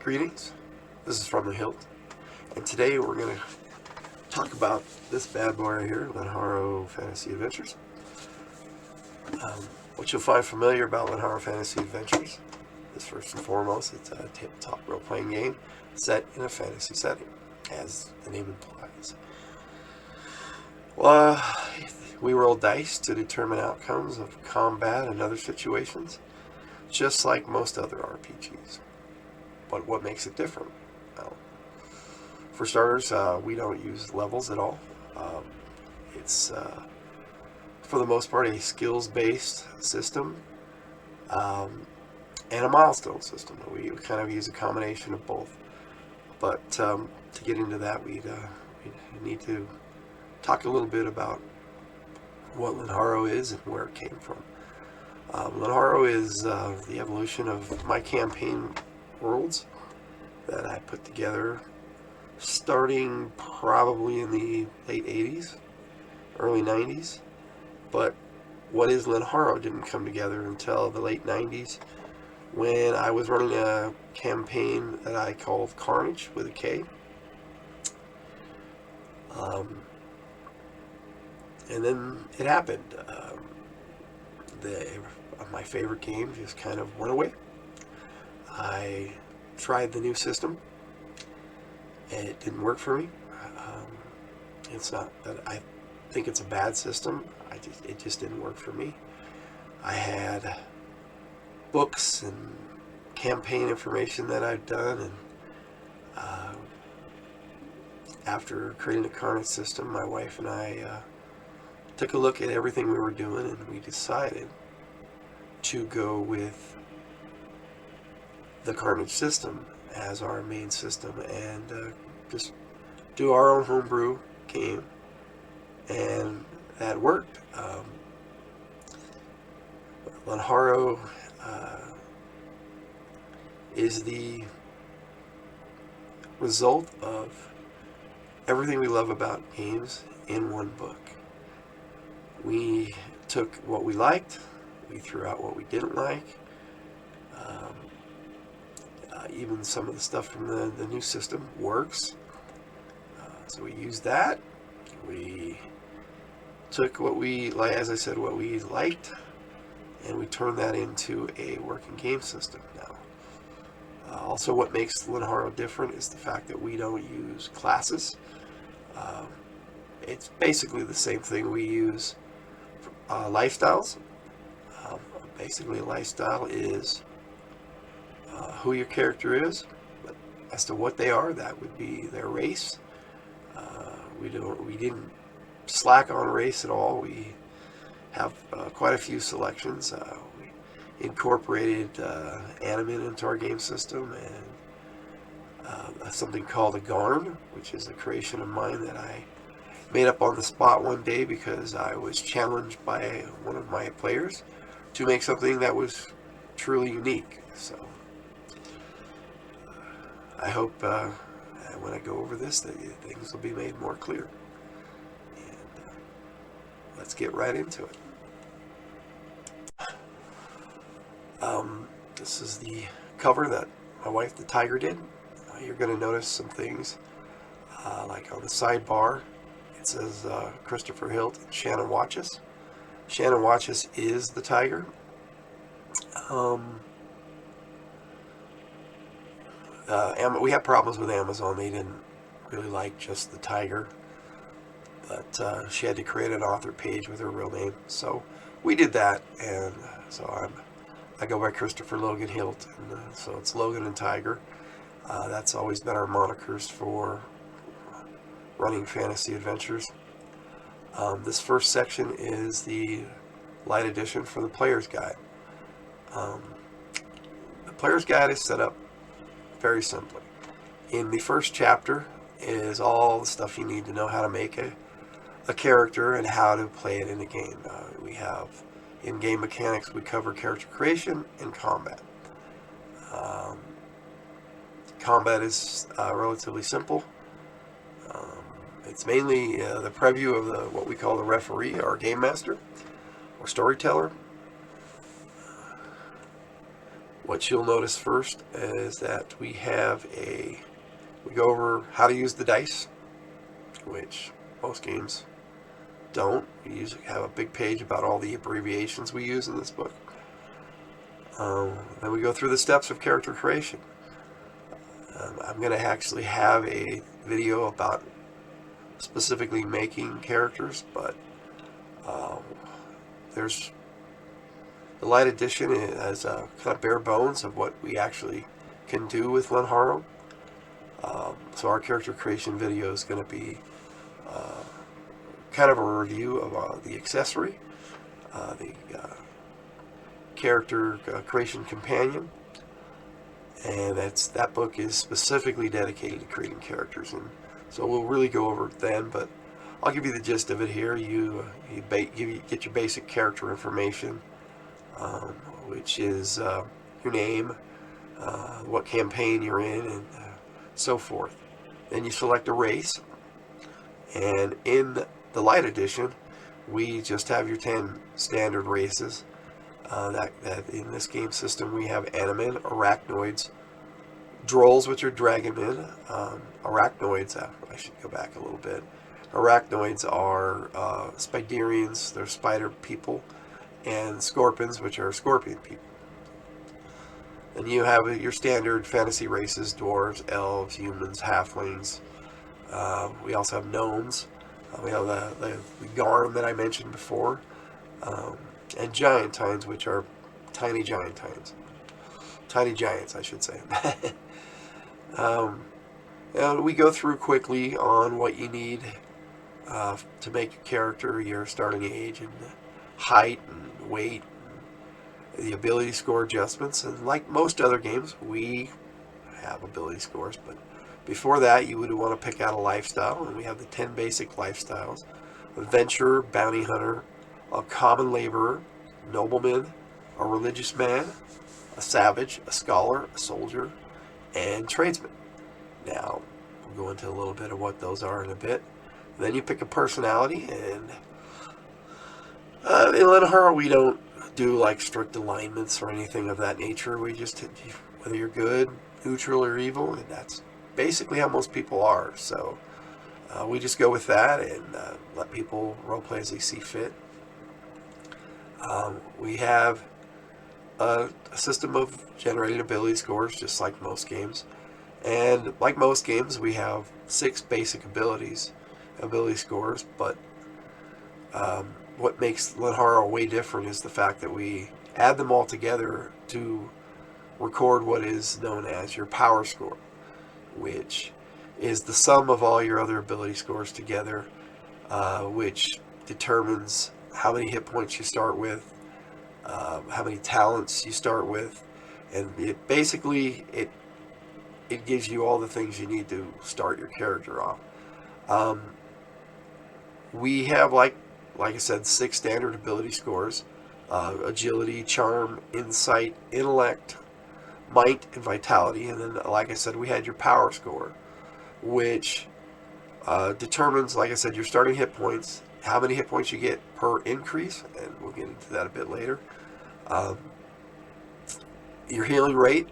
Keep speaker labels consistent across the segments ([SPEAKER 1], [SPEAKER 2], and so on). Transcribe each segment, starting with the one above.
[SPEAKER 1] Greetings, this is from the Hilt, and today we're going to talk about this bad boy right here, Lenharrow Fantasy Adventures. What you'll find familiar about Lenharrow Fantasy Adventures is, first and foremost, it's a tabletop role-playing game set in a fantasy setting, as the name implies. Well, we roll dice to determine outcomes of combat and other situations, just like most other RPGs. But what makes it different? Well, for starters, we don't use levels at all. It's, for the most part, a skills-based system and a milestone system. We kind of use a combination of both. But to get into that, we need to talk a little bit about what Lenharrow is and where it came from. Lenharrow is the evolution of my campaign worlds that I put together starting probably in the late 80s, early 90s. But what is Lenharrow didn't come together until the late 90s when I was running a campaign that I called Carnage with a K. And then it happened. My favorite game just kind of went away. I tried the new system, and it didn't work for me. It's not that I think it's a bad system. It just didn't work for me. I had books and campaign information that I've done, and after creating the Carnage system, my wife and I took a look at everything we were doing, and we decided to go with the Carnage system as our main system and just do our own homebrew game, and that worked. Lenharrow is the result of everything we love about games in one book. We took what we liked, we threw out what we didn't like. Even some of the stuff from the new system works. So we used that. We took what we, as I said, what we liked, and we turned that into a working game system now. Also, what makes Lenharrow different is the fact that we don't use classes. It's basically the same thing we use for lifestyles. Basically, a lifestyle is who your character is, but as to what they are, that would be their race. We didn't slack on race at all. We have quite a few selections. We incorporated animate into our game system, and something called a Garn, which is a creation of mine that I made up on the spot one day because I was challenged by one of my players to make something that was truly unique. So I hope when I go over this that things will be made more clear. And let's get right into it. This is the cover that my wife, the Tiger, did. You're going to notice some things like on the sidebar. It says Christopher Hilt and Shannon Watches. Shannon Watches is the Tiger. We had problems with Amazon. They didn't really like just the Tiger, but she had to create an author page with her real name, so we did that. And so I go by Christopher Logan Hilt, and so it's Logan and Tiger. That's always been our monikers for running fantasy adventures. This first section is the light edition for the player's guide. The player's guide is set up very simply. In the first chapter is all the stuff you need to know how to make a character and how to play it in a game. We have in-game mechanics. We cover character creation and combat. Combat is relatively simple. It's mainly the preview of what we call the referee, or game master, or storyteller. What you'll notice first is that we go over how to use the dice, which most games don't. We usually have a big page about all the abbreviations we use in this book. Then we go through the steps of character creation. I'm going to actually have a video about specifically making characters, but there's the light edition as a kind of bare bones of what we actually can do with Lenharrow. So our character creation video is going to be kind of a review of the accessory, the character creation companion, and that book is specifically dedicated to creating characters, and so we'll really go over it then. But I'll give you the gist of it here. You get your basic character information, which is your name, what campaign you're in, and so forth. Then you select a race, and in the light edition, we just have your 10 standard races. That in this game system we have animen, arachnoids, drolls, which are dragonmen. Arachnoids, I should go back a little bit. Arachnoids are spiderians, they're spider people, and scorpions, which are scorpion people. And you have your standard fantasy races: dwarves, elves, humans, halflings. We also have gnomes. We have the Garm that I mentioned before. And giantines, which are tiny giantines. Tiny giants, I should say. And we go through quickly on what you need to make your character, your starting age, and height, and weight, and the ability score adjustments. And like most other games, we have ability scores, but before that, you would want to pick out a lifestyle, and we have the 10 basic lifestyles: adventurer, bounty hunter, a common laborer, nobleman, a religious man, a savage, a scholar, a soldier, and tradesman. Now, we'll go into a little bit of what those are in a bit. Then you pick a personality, and in Lenharrow we don't do like strict alignments or anything of that nature. We just, whether you're good, neutral, or evil, and that's basically how most people are. So we just go with that and let people roleplay as they see fit. We have a system of generated ability scores, just like most games. And like most games, we have 6 basic ability scores, but what makes Lenharrow way different is the fact that we add them all together to record what is known as your power score, which is the sum of all your other ability scores together, which determines how many hit points you start with, how many talents you start with, and it basically it gives you all the things you need to start your character off. We have, like I said, 6 standard ability scores: agility, charm, insight, intellect, might, and vitality. And then, like I said, we had your power score, which determines, like I said, your starting hit points, how many hit points you get per increase, and we'll get into that a bit later. Your healing rate,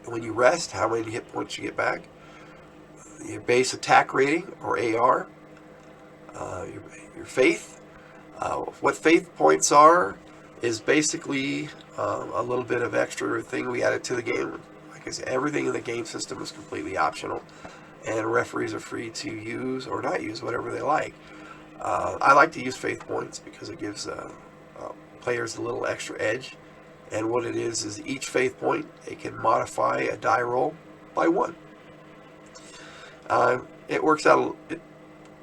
[SPEAKER 1] when you rest, how many hit points you get back. Your base attack rating, or AR. Your faith. What faith points are is basically a little bit of extra thing we added to the game. Like I said, everything in the game system is completely optional, and referees are free to use or not use whatever they like. I like to use faith points because it gives players a little extra edge. And what it is each faith point, it can modify a die roll by 1. It works out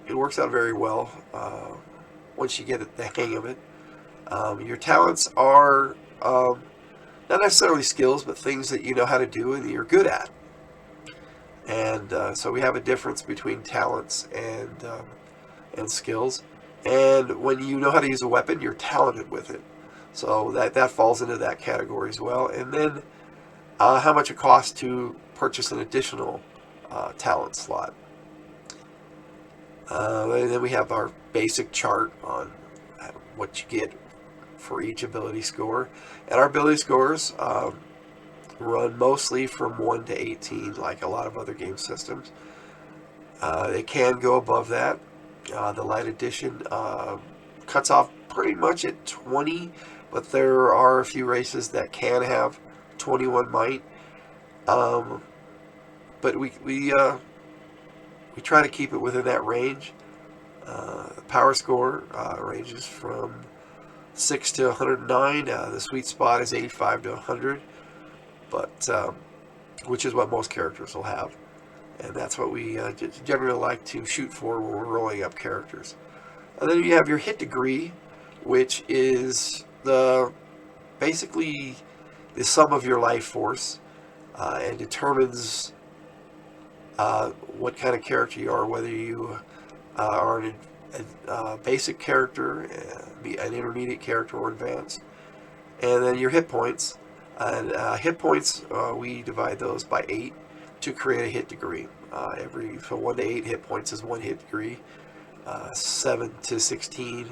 [SPEAKER 1] very well once you get the hang of it. Your talents are not necessarily skills, but things that you know how to do and you're good at. And so we have a difference between talents and skills. And when you know how to use a weapon, you're talented with it. So that falls into that category as well. And then how much it costs to purchase an additional talent slot. And then we have our basic chart on what you get for each ability score. And our ability scores run mostly from 1 to 18, like a lot of other game systems. It can go above that. The light edition cuts off pretty much at 20, but there are a few races that can have 21 might. But we try to keep it within that range. The power score ranges from 6 to 109. The sweet spot is 85 to 100, but which is what most characters will have. And that's what we generally like to shoot for when we're rolling up characters. And then you have your hit degree, which is basically the sum of your life force, and determines what kind of character you are, whether you are a basic character, an intermediate character, or advanced. And then your hit points. And hit points, we divide those by 8 to create a hit degree. So 1 to 8 hit points is 1 hit degree. 7 to 16,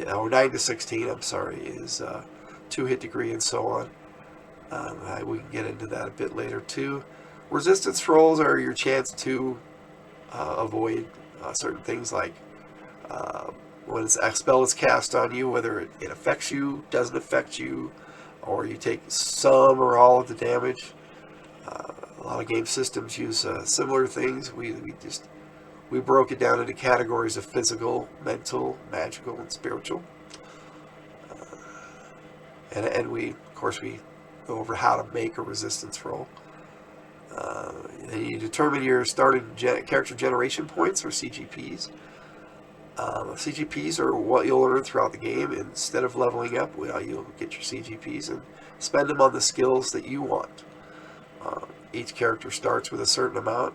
[SPEAKER 1] or 9 to 16, I'm sorry, is 2 hit degree, and so on. We can get into that a bit later too. Resistance rolls are your chance to avoid certain things, like when a spell is cast on you, whether it affects you, doesn't affect you, or you take some or all of the damage. A lot of game systems use similar things. We broke it down into categories of physical, mental, magical, and spiritual. And we go over how to make a resistance roll. You determine your starting character generation points, or CGPs. CGPs are what you'll earn throughout the game. Instead of leveling up, you'll get your CGPs and spend them on the skills that you want. Each character starts with a certain amount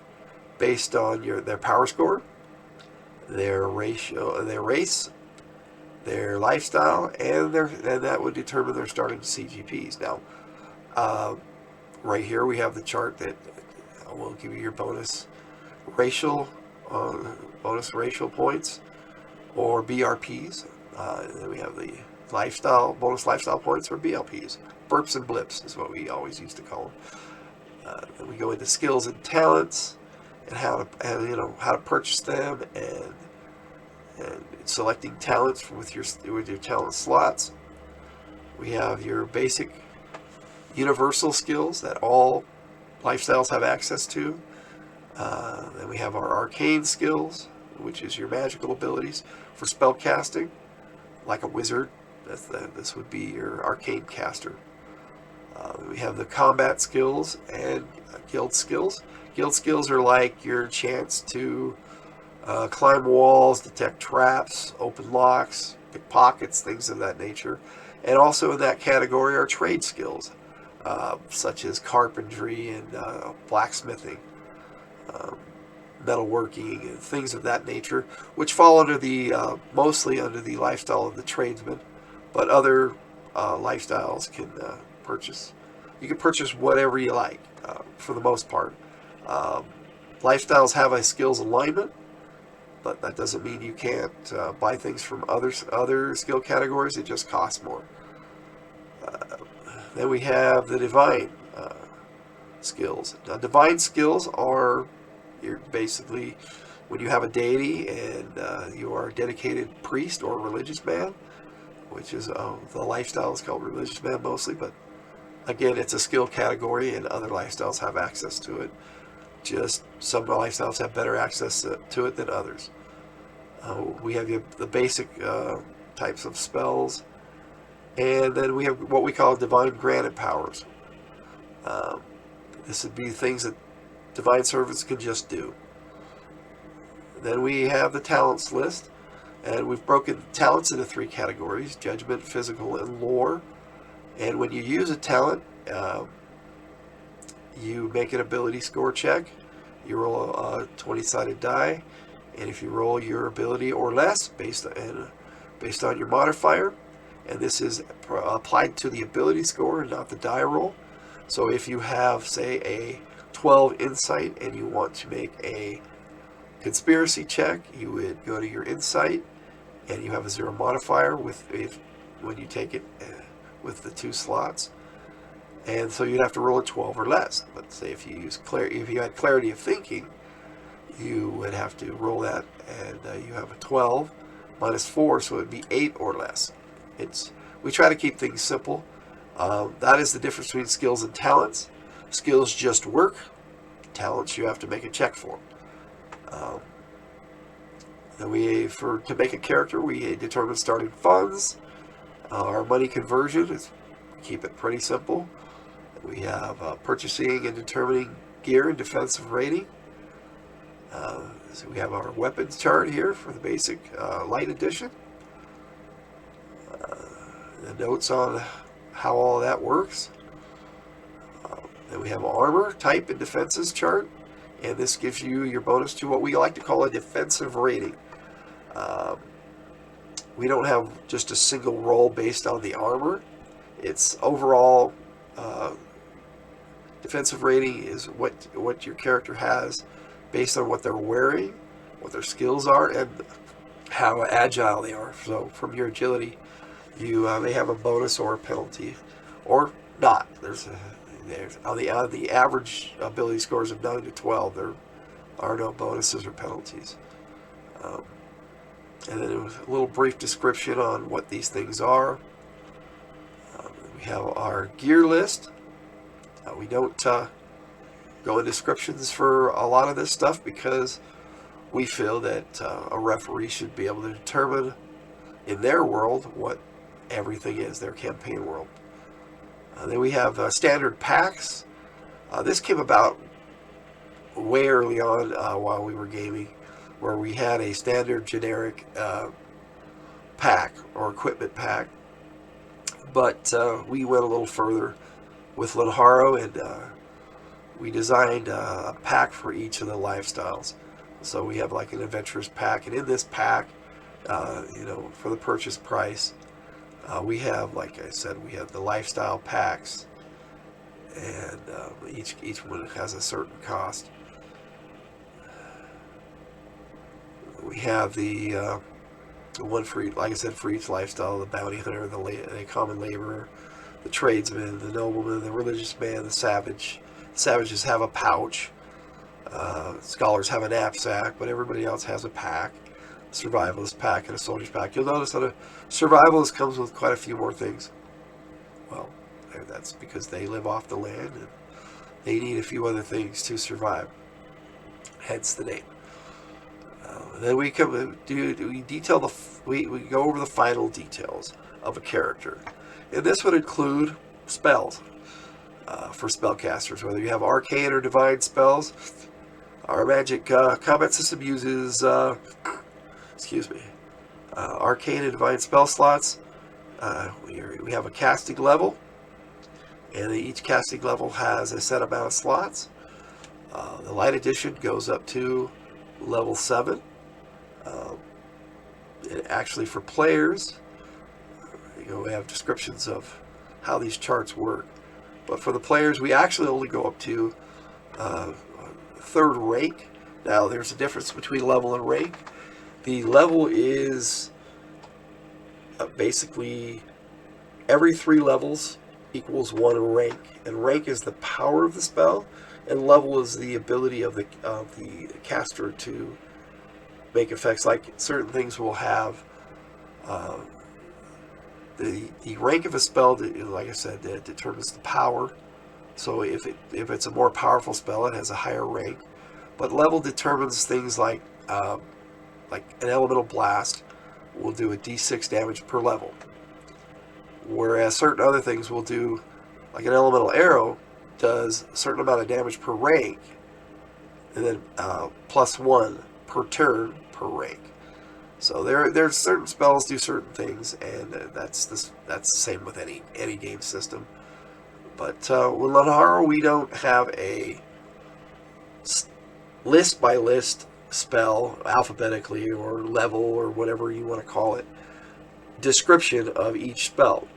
[SPEAKER 1] based on their power score, their ratio, their race, their lifestyle, and that would determine their starting CGPs. Now, right here we have the chart that will give you your bonus racial points, or BRPs. Then we have the bonus lifestyle points, or BLPs. Burps and blips is what we always used to call them. Then we go into skills and talents, and how to purchase them, and selecting talents with your talent slots. We have your basic universal skills that all lifestyles have access to. Then we have our arcane skills, which is your magical abilities for spell casting, like a wizard. This would be your arcane caster. We have the combat skills and guild skills. Guild skills are like your chance to climb walls, detect traps, open locks, pick pockets, things of that nature. And also in that category are trade skills, such as carpentry and blacksmithing, metalworking, and things of that nature, which fall under mostly under the lifestyle of the tradesman, but other lifestyles can purchase. You can purchase whatever you like, for the most part. Lifestyles have a skills alignment, but that doesn't mean you can't buy things from other skill categories. It just costs more. Then we have the divine skills. Now, divine skills are basically when you have a deity and you are a dedicated priest or religious man, which is the lifestyle is called religious man mostly, but again, it's a skill category, and other lifestyles have access to it. Just some lifestyles have better access to it than others. We have the basic types of spells, and then we have what we call divine granted powers. This would be things that divine servants can just do. Then we have the talents list, and we've broken talents into 3 categories: judgment, physical, and lore. And when you use a talent, you make an ability score check. You roll a 20-sided die, and if you roll your ability or less based on your modifier, and this is applied to the ability score and not the die roll. So if you have, say, a 12 insight and you want to make a conspiracy check, you would go to your insight, and you have a 0 modifier when you take it with the 2 slots. and so you'd have to roll a 12 or less. Let's say if you had clarity of thinking, you would have to roll that, and you have a 12 minus 4, so it would be 8 or less. We try to keep things simple. That is the difference between skills and talents. Skills just work. Talents you have to make a check for. To make a character, we determine starting funds. Our money conversion is, we keep it pretty simple. We have purchasing and determining gear and defensive rating. So we have our weapons chart here for the basic light edition. The notes on how all that works. Then we have armor, type, and defenses chart. And this gives you your bonus to what we like to call a defensive rating. We don't have just a single roll based on the armor. It's overall defensive rating is what your character has based on what they're wearing, what their skills are, and how agile they are. So from your agility, you may have a bonus or a penalty, or not. There's on the average ability scores of 9 to 12, there are no bonuses or penalties. And then a little brief description on what these things are. We have our gear list. We don't go in descriptions for a lot of this stuff because we feel that a referee should be able to determine in their world what everything is, their campaign world. Then we have standard packs. This came about way early on while we were gaming, where we had a standard generic pack or equipment pack. But we went a little further with Lenharrow, and we designed a pack for each of the lifestyles. So we have like an adventurous pack, and in this pack, for the purchase price, we have, like I said, we have the lifestyle packs, and each one has a certain cost. We have the one for each, like I said, for each lifestyle: the bounty hunter, the common laborer, the tradesman, the nobleman, the religious man, the savage. Savages have a pouch. Scholars have a knapsack, but everybody else has a pack. A survivalist pack and a soldier's pack. You'll notice that a survivalist comes with quite a few more things. Well, that's because they live off the land and they need a few other things to survive. Hence the name. Then we go over the final details of a character, and this would include spells for spellcasters, whether you have arcane or divine spells. Our magic combat system uses arcane and divine spell slots. We have a casting level, and each casting level has a set amount of slots. The light edition goes up to level 7. Actually, for players, we have descriptions of how these charts work. But for the players, we actually only go up to 3rd rank. Now, there's a difference between level and rank. The level is basically every 3 levels equals 1 rank, and rank is the power of the spell, and level is the ability of the caster to make effects. Like certain things will have the rank of a spell, like I said, that determines the power. So if it's a more powerful spell, it has a higher rank. But level determines things like an elemental blast will do a d6 damage per level, whereas certain other things will do, like an elemental arrow does a certain amount of damage per rank, and then +1 per turn per rank. So there's certain spells do certain things, and that's the same with any game system. But with Lenharrow, we don't have a list by list spell alphabetically or level or whatever you want to call it description of each spell.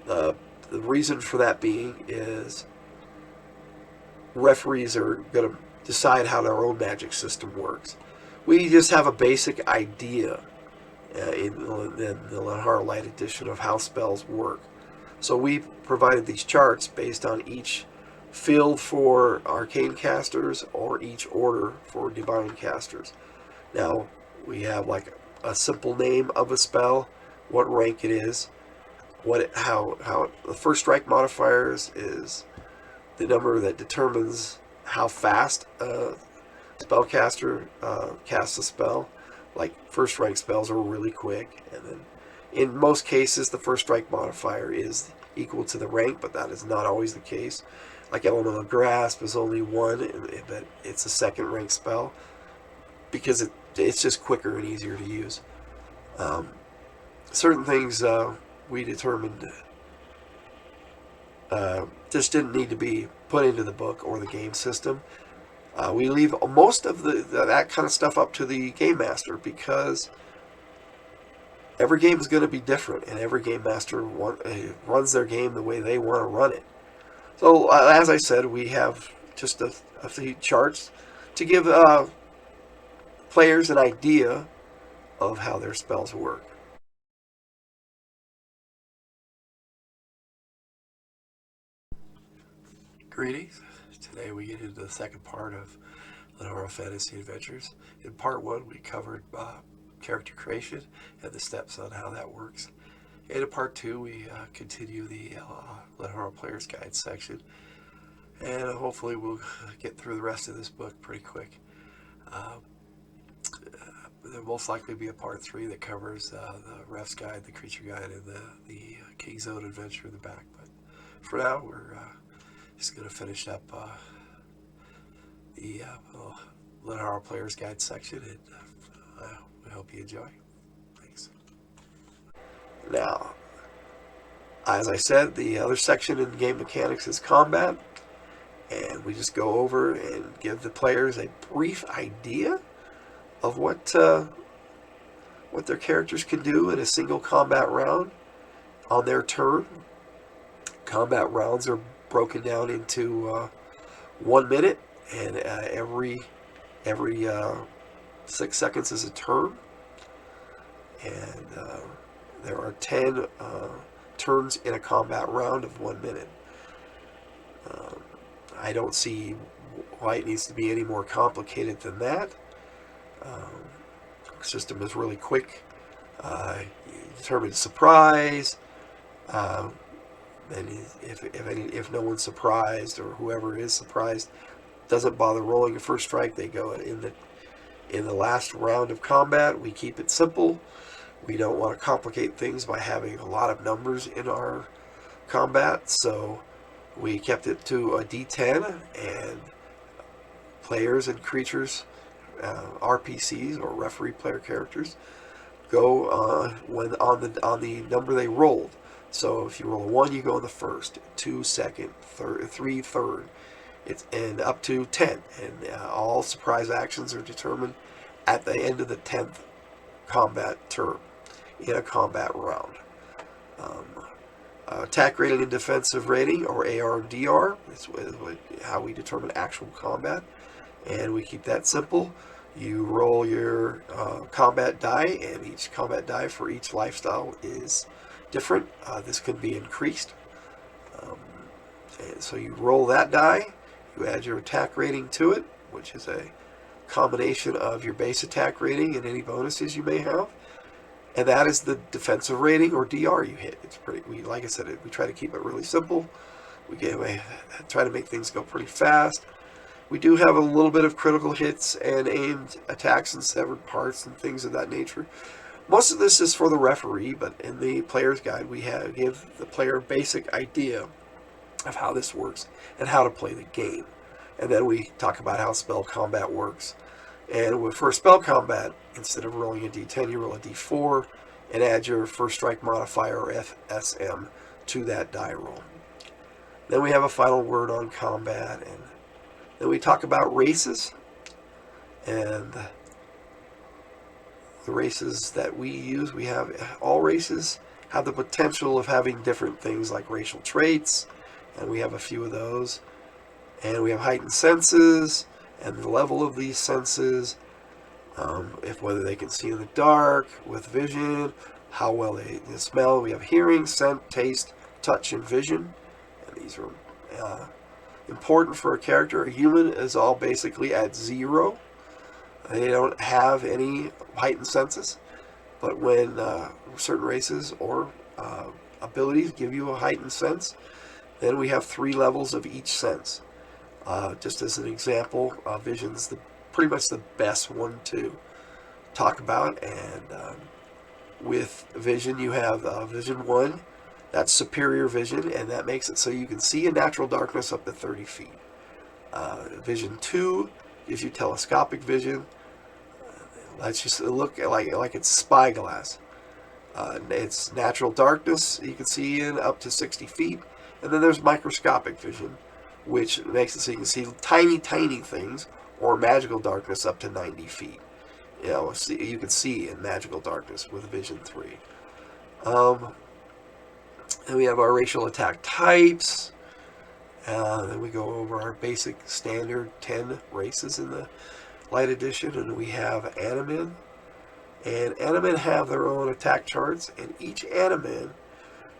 [SPEAKER 1] The reason for that being is referees are going to decide how their own magic system works. We just have a basic idea in the Lenharrow Light Edition of how spells work. So we provided these charts based on each field for arcane casters or each order for divine casters. Now, we have like a simple name of a spell, what rank it is, how the first strike modifiers is the number that determines how fast a spellcaster casts a spell. Like first rank spells are really quick, and then in most cases the first strike modifier is equal to the rank, but that is not always the case. Like Elemental Grasp is only 1, but it's a second rank spell because it's just quicker and easier to use. Certain things we determined just didn't need to be put into the book or the game system. We leave most of that kind of stuff up to the game master because every game is going to be different, and every game master runs their game the way they want to run it. So, as I said, we have just a few charts to give players an idea of how their spells work. Greetings. Today we get into the second part of Lenharrow Fantasy Adventures. In part 1 we covered character creation and the steps on how that works. And in part 2 we continue the Lenharrow Player's Guide section. And hopefully we'll get through the rest of this book pretty quick. There'll most likely be a part 3 that covers the Ref's Guide, the Creature Guide, and the King's Own Adventure in the back. But for now, we're just going to finish up the Lenharrow Player's Guide section, and I hope you enjoy. Thanks. Now, as I said, the other section in game mechanics is combat, and we just go over and give the players a brief idea of what their characters can do in a single combat round on their turn. Combat rounds are broken down into 1 minute, and every 6 seconds is a turn, and there are 10 turns in a combat round of 1 minute. I don't see why it needs to be any more complicated than that. The system is really quick. You determine surprise. And if no one's surprised, or whoever is surprised doesn't bother rolling a first strike, they go in the last round of combat. We keep it simple. We don't want to complicate things by having a lot of numbers in our combat, so we kept it to a D10, and players and creatures, RPCs or referee player characters, go when on the number they rolled. So if you roll a 1, you go in the first, 2 second, 3 third, and up to 10. And all surprise actions are determined at the end of the 10th combat turn in a combat round. Attack rating and defensive rating, or AR/DR, is how we determine actual combat, and we keep that simple. You roll your combat die, and each combat die for each lifestyle is different. This can be increased. And so you roll that die, you add your attack rating to it, which is a combination of your base attack rating and any bonuses you may have. And that is the defensive rating, or DR, you hit. It's pretty. Like I said, we try to keep it really simple. We try to make things go pretty fast. We do have a little bit of critical hits and aimed attacks and severed parts and things of that nature. Most of this is for the referee, but in the player's guide, we give the player a basic idea of how this works and how to play the game. And then we talk about how spell combat works. And for spell combat, instead of rolling a d10, you roll a d4 and add your first strike modifier, or FSM, to that die roll. Then we have a final word on combat, and then we talk about races. And the races that we use, all races have the potential of having different things like racial traits, and we have a few of those. And we have heightened senses, and the level of these senses, whether they can see in the dark, with vision, how well they smell. We have hearing, scent, taste, touch, and vision. And these are important for a character. A human is all basically at 0. They don't have any heightened senses. But when certain races or abilities give you a heightened sense, then we have 3 levels of each sense. Just as an example, vision's pretty much the best one to talk about. And with vision, you have vision 1. That's superior vision, and that makes it so you can see in natural darkness up to 30 feet. Vision 2 gives you telescopic vision. Lets you look like it's spyglass. It's natural darkness, you can see in up to 60 feet. And then there's microscopic vision, which makes it so you can see tiny, tiny things, or magical darkness up to 90 feet. You can see in magical darkness with vision 3. Then we have our racial attack types. Then we go over our basic standard 10 races in the Light Edition, and we have Animan. And Animan have their own attack charts, and each Animan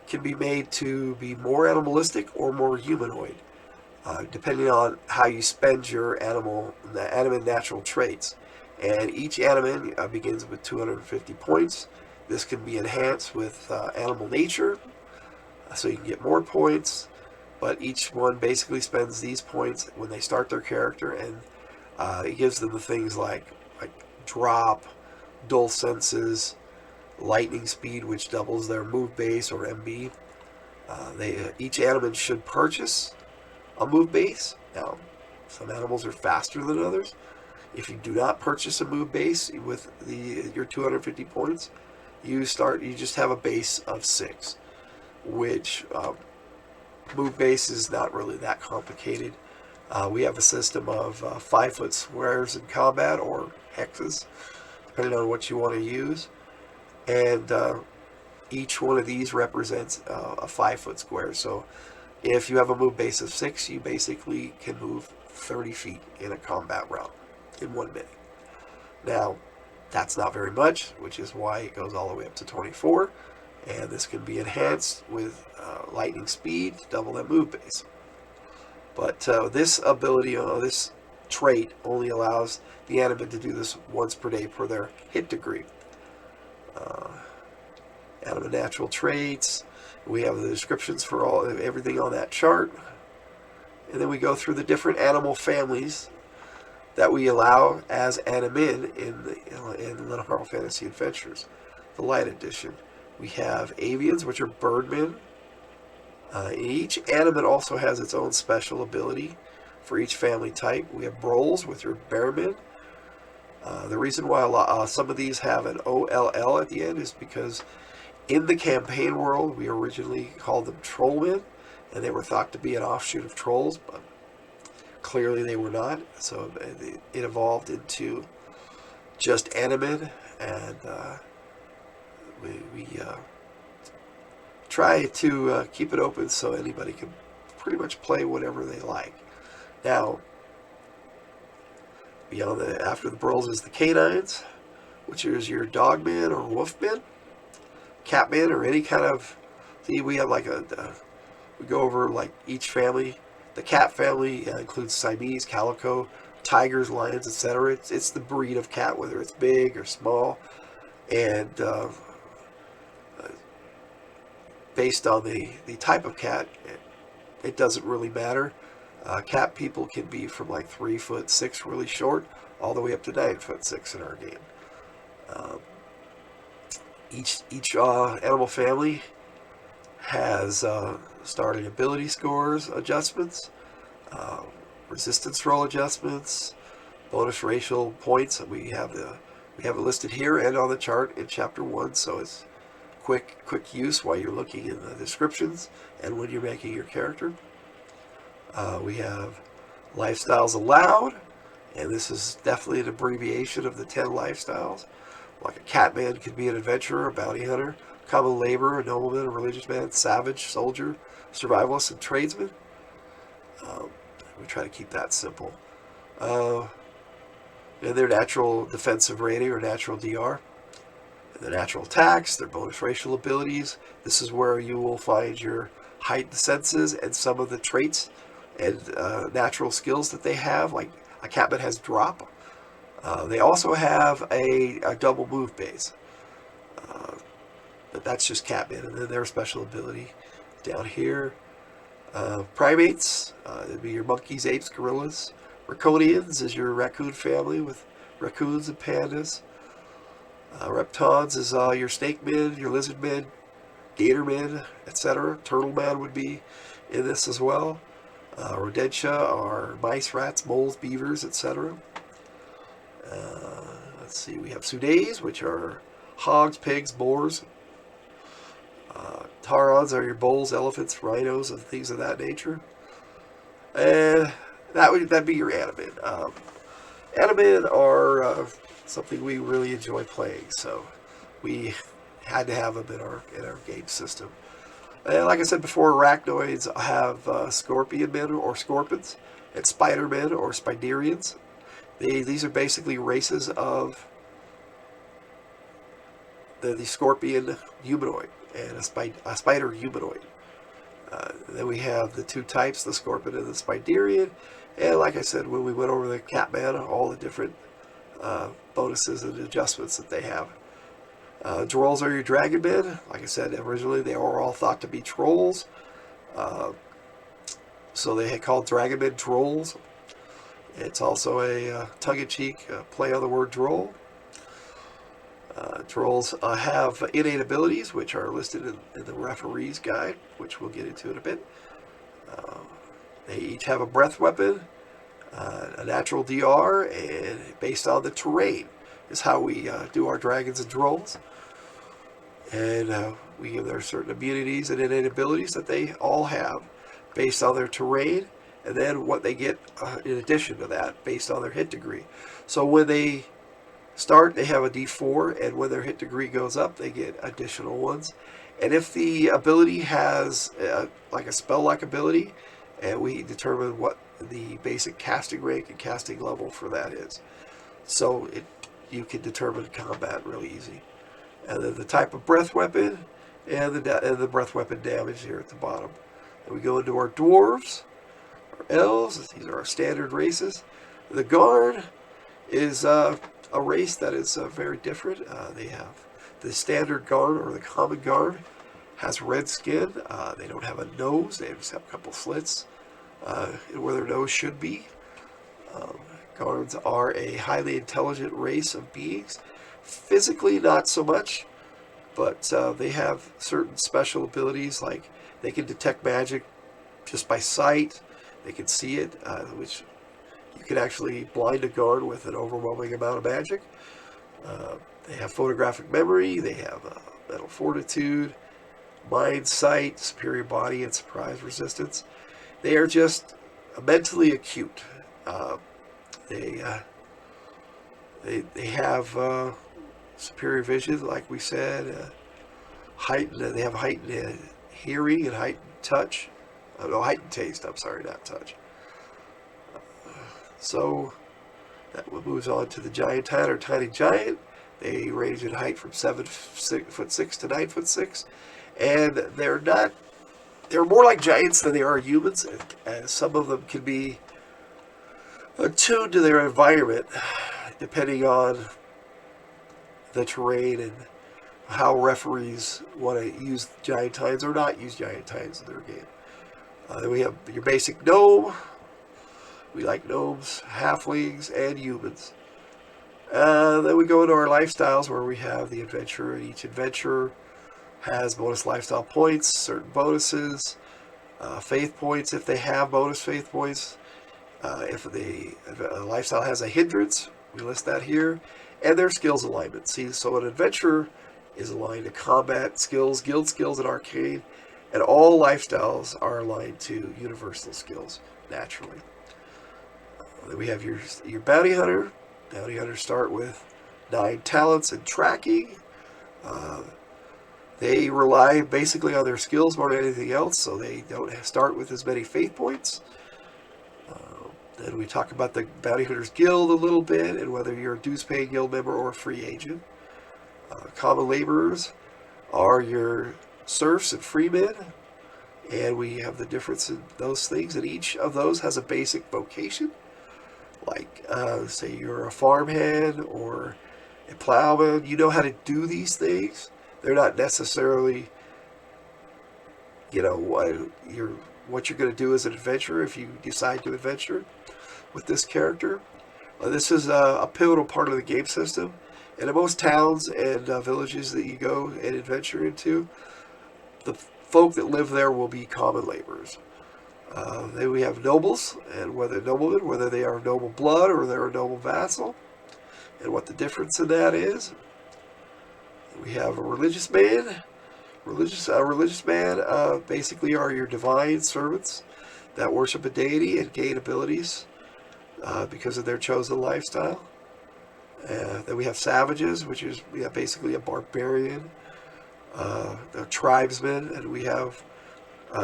[SPEAKER 1] can be made to be more animalistic or more humanoid, depending on how you spend your Animan natural traits. And each Animan begins with 250 points. This can be enhanced with animal nature, so you can get more points, but each one basically spends these points when they start their character, and it gives them the things like drop, dull senses, lightning speed, which doubles their move base or MB. Each animal should purchase a move base. Now, some animals are faster than others. If you do not purchase a move base with your 250 points, you just have a base of 6, which move base is not really that complicated. We have a system of 5-foot squares in combat, or hexes, depending on what you want to use. And each one of these represents a 5-foot square. So if you have a move base of 6, you basically can move 30 feet in a combat round in 1 minute. Now, that's not very much, which is why it goes all the way up to 24. And this can be enhanced with lightning speed to double that move base. But this ability, this trait, only allows the animate to do this once per day per their hit degree. Animate natural traits. We have the descriptions for everything on that chart. And then we go through the different animal families that we allow as Animin in Lenharrow Fantasy Adventures, the Light Edition. We have avians, which are birdmen. Each animate also has its own special ability for each family type. We have Broles, which are bearmen. The reason why some of these have an OLL at the end is because in the campaign world, we originally called them trollmen, and they were thought to be an offshoot of trolls, but clearly they were not. So it evolved into just Animin, and we try to keep it open so anybody can pretty much play whatever they like. Now, after the Broles is the canines, which is your dogman or wolfman, catman, or any kind of. See, we have we go over like each family. The cat family includes Siamese, calico, tigers, lions, etc. It's the breed of cat, whether it's big or small, and based on the type of cat, it doesn't really matter. Cat people can be from like 3'6" really short, all the way up to 9'6" in our game. Each animal family has starting ability scores adjustments, resistance roll adjustments, bonus racial points. We have it listed here and on the chart in chapter 1, so it's quick use while you're looking in the descriptions and when you're making your character. We have lifestyles allowed, and this is definitely an abbreviation of the 10 lifestyles. Like a catman could be an adventurer, a bounty hunter, common laborer, a nobleman, a religious man, savage, soldier, survivalist, and tradesman. We try to keep that simple. And their natural defensive rating or natural DR. And the natural attacks, their bonus racial abilities. This is where you will find your heightened senses and some of the traits and natural skills that they have. Like a Catman has drop. They also have a double move base. But that's just Catman, and then their special ability down here. Primates, it'd be your monkeys, apes, gorillas. Raccoonians is your raccoon family with raccoons and pandas. Reptons is your snake men, your lizard men, gator men, etc. Turtle man would be in this as well. Rodentia are mice, rats, moles, beavers, etc. Let's see, we have Sudays, which are hogs, pigs, boars. Taurons are your bulls, elephants, rhinos, and things of that nature. And that'd be your Animid. Animid are something we really enjoy playing, so we had to have them in our game system. And like I said before, arachnoids have scorpion men or scorpions, and spider men or spiderians. These are basically races of the scorpion humanoid and a spider humanoid. Then we have the two types, the scorpion and the spiderian. And like I said, when we went over the Catman, all the different bonuses and adjustments that they have. Drolls are your dragon men. Like I said, originally they were all thought to be trolls. So they had called dragon men trolls. It's also a tongue-in-cheek play on the word droll. Trolls have innate abilities, which are listed in the referee's guide, which we'll get into in a bit. They each have a breath weapon, a natural DR, and based on the terrain is how we do our dragons and trolls. And we give them certain immunities and innate abilities that they all have based on their terrain, and then what they get in addition to that based on their hit degree. So when they start, they have a D4, and when their hit degree goes up, they get additional ones. And if the ability has like a spell-like ability, and we determine what the basic casting rank and casting level for that is. So you can determine combat really easy. And then the type of breath weapon and the breath weapon damage here at the bottom. And we go into our dwarves, our elves. These are our standard races. The guard is a race that is very different. They have the standard guard, or the common guard, has red skin. They don't have a nose. They just have a couple slits where their nose should be. Guards are a highly intelligent race of beings. Physically, not so much, but they have certain special abilities, like they can detect magic just by sight. They can see it, which you can actually blind a guard with an overwhelming amount of magic. They have photographic memory. They have mental fortitude, mind sight, superior body, and surprise resistance. They are just mentally acute. They have superior vision, like we said. They have heightened hearing and heightened touch. No, heightened taste. I'm sorry, not touch. So that moves on to the Giantine or Tiny Giant. They range in height from 7'6" to 9'6", and they're more like giants than they are humans, and some of them can be attuned to their environment depending on the terrain and how referees want to use Giantines or not use Giantines in their game. Then we have your basic gnome. We like gnomes, halflings, and humans. Then we go into our lifestyles, where we have the adventurer, and each adventurer has bonus lifestyle points, certain bonuses, faith points if they have bonus faith points. If the lifestyle has a hindrance, we list that here, and their skills alignment. See, so an adventurer is aligned to combat skills, guild skills, and arcane, and all lifestyles are aligned to universal skills naturally. Then we have your bounty hunter. Bounty hunters start with 9 talents and tracking. They rely basically on their skills more than anything else, so they don't start with as many faith points. Then we talk about the Bounty Hunters Guild a little bit, and whether you're a dues-paying guild member or a free agent. Common laborers are your serfs and freemen. And we have the difference in those things, and each of those has a basic vocation. Like, say you're a farmhand or a plowman, you know how to do these things. They're not necessarily, what you're going to do as an adventurer if you decide to adventure with this character. This is a pivotal part of the game system. And in most towns and villages that you go and adventure into, the folk that live there will be common laborers. Then we have nobles, and noblemen, whether they are noble blood or they're a noble vassal, and what the difference in that is. We have a religious man. Religious man basically are your divine servants that worship a deity and gain abilities because of their chosen lifestyle. Then we have savages, which is basically a barbarian. The tribesmen, and we have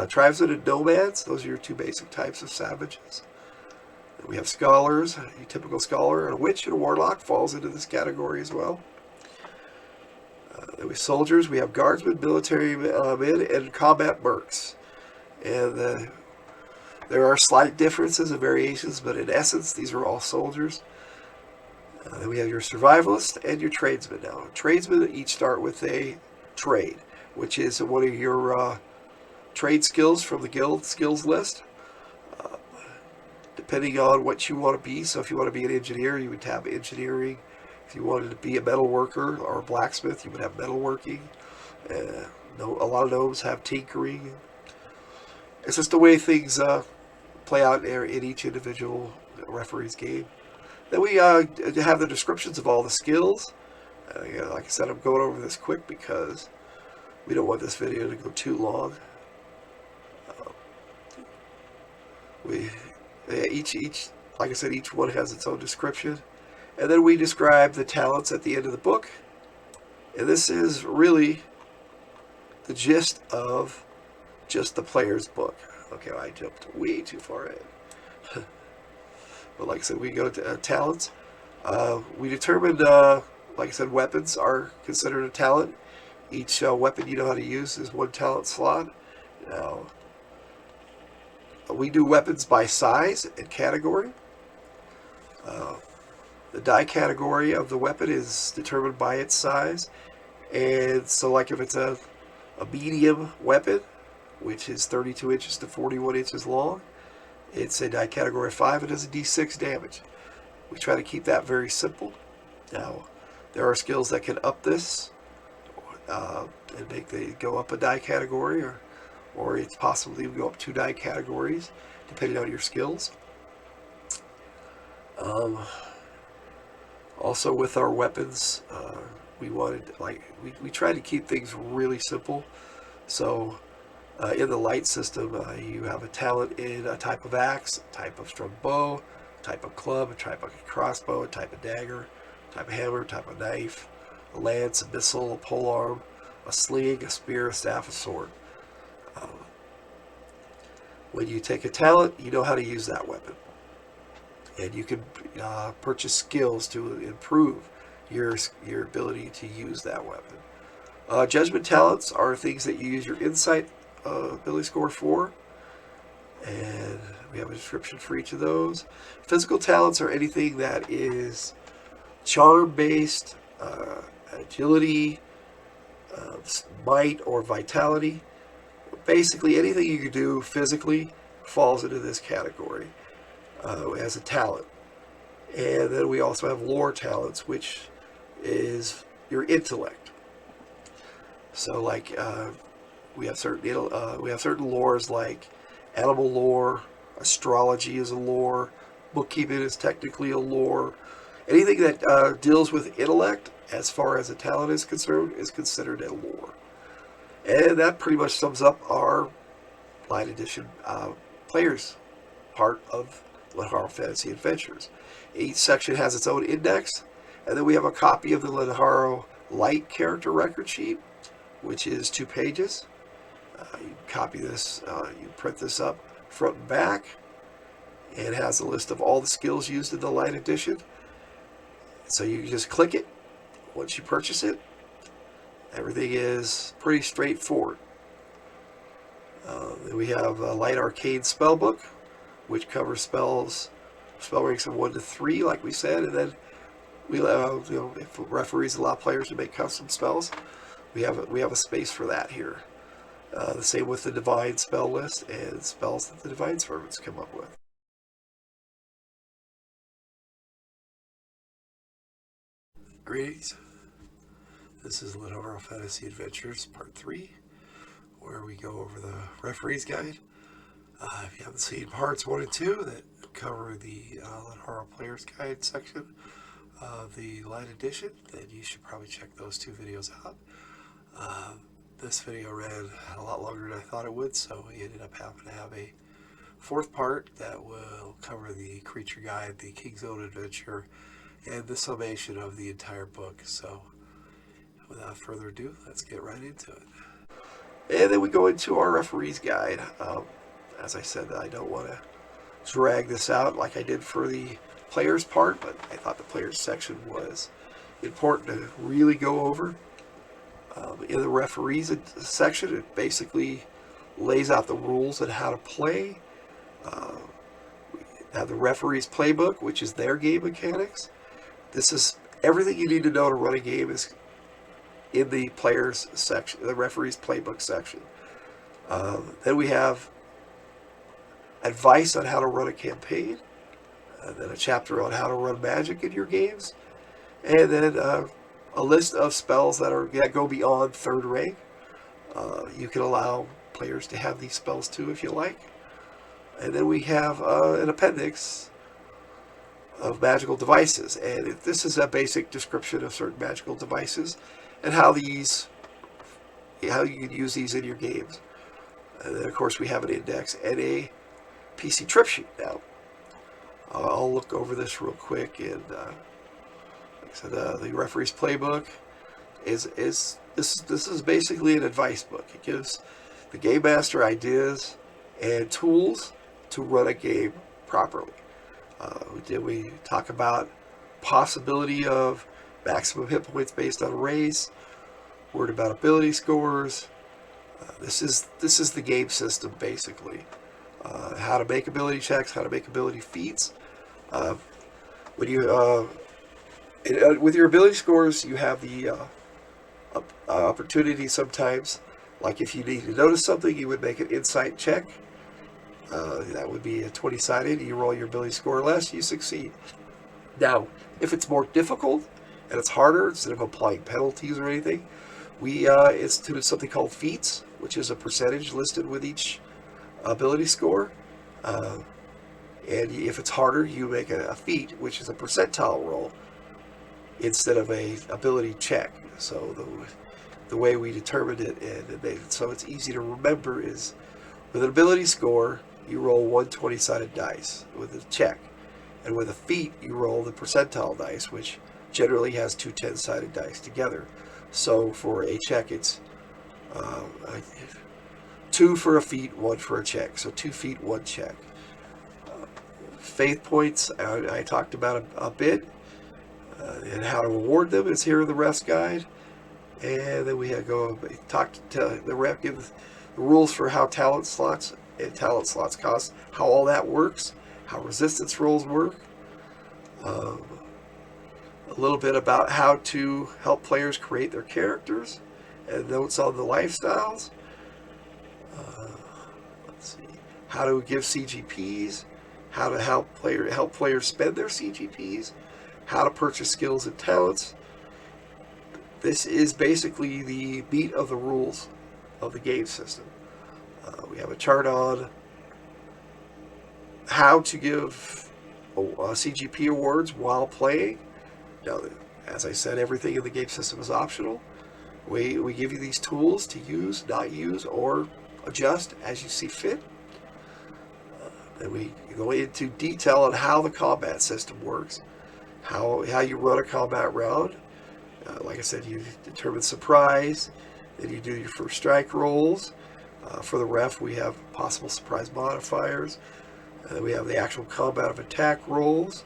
[SPEAKER 1] tribesmen and nomads. Those are your two basic types of savages. And we have scholars, a typical scholar, and a witch and a warlock falls into this category as well. Then we have soldiers, we have guardsmen, military men, and combat mercs. And there are slight differences and variations, but in essence, these are all soldiers. Then we have your survivalists and your tradesmen. Now, tradesmen each start with a trade, which is one of your trade skills from the guild skills list, depending on what you want to be. So if you want to be an engineer, you would have engineering. If you wanted to be a metal worker or a blacksmith, you would have metalworking. A lot of gnomes have tinkering. It's just the way things play out in each individual referee's game. Then we have the descriptions of all the skills. Like I said, I'm going over this quick because we don't want this video to go too long. Like I said, each one has its own description. And then we describe the talents at the end of the book. And this is really the gist of just the player's book. Okay, I jumped way too far in. But like I said, we go to talents. We determined, like I said, weapons are considered a talent. Each weapon you know how to use is one talent slot. Now, we do weapons by size and category. The die category of the weapon is determined by its size. And so like if it's a medium weapon, which is 32 inches to 41 inches long, it's a die category 5. It does a d6 damage. We try to keep that very simple. Now, there are skills that can up this and make they go up a die category, or it's possible to go up 2 die categories, depending on your skills. Also, with our weapons, we tried to keep things really simple. So, in the light system, you have a talent in a type of axe, a type of strung bow, a type of club, a type of crossbow, a type of dagger, a type of hammer, a type of knife, a lance, a missile, a polearm, a sling, a spear, a staff, a sword. When you take a talent, you know how to use that weapon. And you can purchase skills to improve your ability to use that weapon. Judgment talents are things that you use your insight ability score for. And we have a description for each of those. Physical talents are anything that is charm-based, agility, might, or vitality. Basically, anything you can do physically falls into this category as a talent. And then we also have lore talents, which is your intellect. So, like we have certain lores like animal lore, astrology is a lore, bookkeeping is technically a lore. Anything that deals with intellect, as far as a talent is concerned, is considered a lore. And that pretty much sums up our Light Edition players part of Lenharrow Fantasy Adventures. Each section has its own index, and then we have a copy of the Lenharrow Light character record sheet, which is 2 pages. You copy this, you print this up front and back, and it has a list of all the skills used in the Light Edition. So you can just click it once you purchase it. Everything is pretty straightforward. Then we have a Light Arcane Spellbook, which covers spell ranks of 1 to 3, like we said, and then if referees allow players to make custom spells, we have a space for that here. The same with the Divine spell list and spells that the Divine Servants come up with. Greetings. This is Lenharrow Fantasy Adventures Part 3, where we go over the referee's guide. If you haven't seen parts 1 and 2 that cover the Lenharrow Player's Guide section of the Light Edition, then you should probably check those 2 videos out. This video ran a lot longer than I thought it would, so we ended up having to have a 4th part that will cover the creature guide, the King's Own Adventure, and the summation of the entire book. So without further ado, let's get right into it. And then we go into our referee's guide. As I said, I don't want to drag this out like I did for the players part, but I thought the players section was important to really go over. In the referees section, it basically lays out the rules and how to play. We have the referee's playbook, which is their game mechanics. This is everything you need to know to run a game is in the players section, the referee's playbook section. Then we have advice on how to run a campaign, and then a chapter on how to run magic in your games, and then a list of spells that go beyond 3rd rank. You can allow players to have these spells too if you like. And then we have an appendix of magical devices, and this is a basic description of certain magical devices and how you can use these in your games. And then of course we have an index and a PC trip sheet. Now I'll look over this real quick, and like I said, the referee's playbook is basically an advice book. It gives the game master ideas and tools to run a game properly. We talk about possibility of maximum hit points based on race, word about ability scores. This is the game system basically. How to make ability checks, how to make ability feats. When you with your ability scores, you have the opportunity sometimes, like if you need to notice something, you would make an insight check. That would be a 20-sided. You roll your ability score less, you succeed. Now, if it's more difficult and it's harder, instead of applying penalties or anything, we instituted something called feats, which is a percentage listed with each ability score. And if it's harder, you make a feat, which is a percentile roll, instead of a ability check. So the way we determined it, and made it so it's easy to remember, is with an ability score, you roll 1 20-sided dice with a check. And with a feat, you roll the percentile dice, which generally has 2 10-sided dice together. So for a check, it's 2 for a feat, 1 for a check. So 2 feat, 1 check. Faith points, I talked about a bit, and how to award them is here in the rest guide. And then we give the rules for how talent slots cost, how all that works, how resistance rolls work, a little bit about how to help players create their characters, and notes on the lifestyles. Let's see, how to give CGPs, how to help players spend their CGPs, how to purchase skills and talents. This is basically the meat of the rules of the game system. We have a chart on how to give CGP awards while playing. Now, as I said, everything in the game system is optional. We give you these tools to use, not use, or adjust as you see fit. Then we go into detail on how the combat system works, how you run a combat round. Like I said, you determine surprise, then you do your first strike rolls. For the ref, we have possible surprise modifiers. We have the actual combat of attack rolls.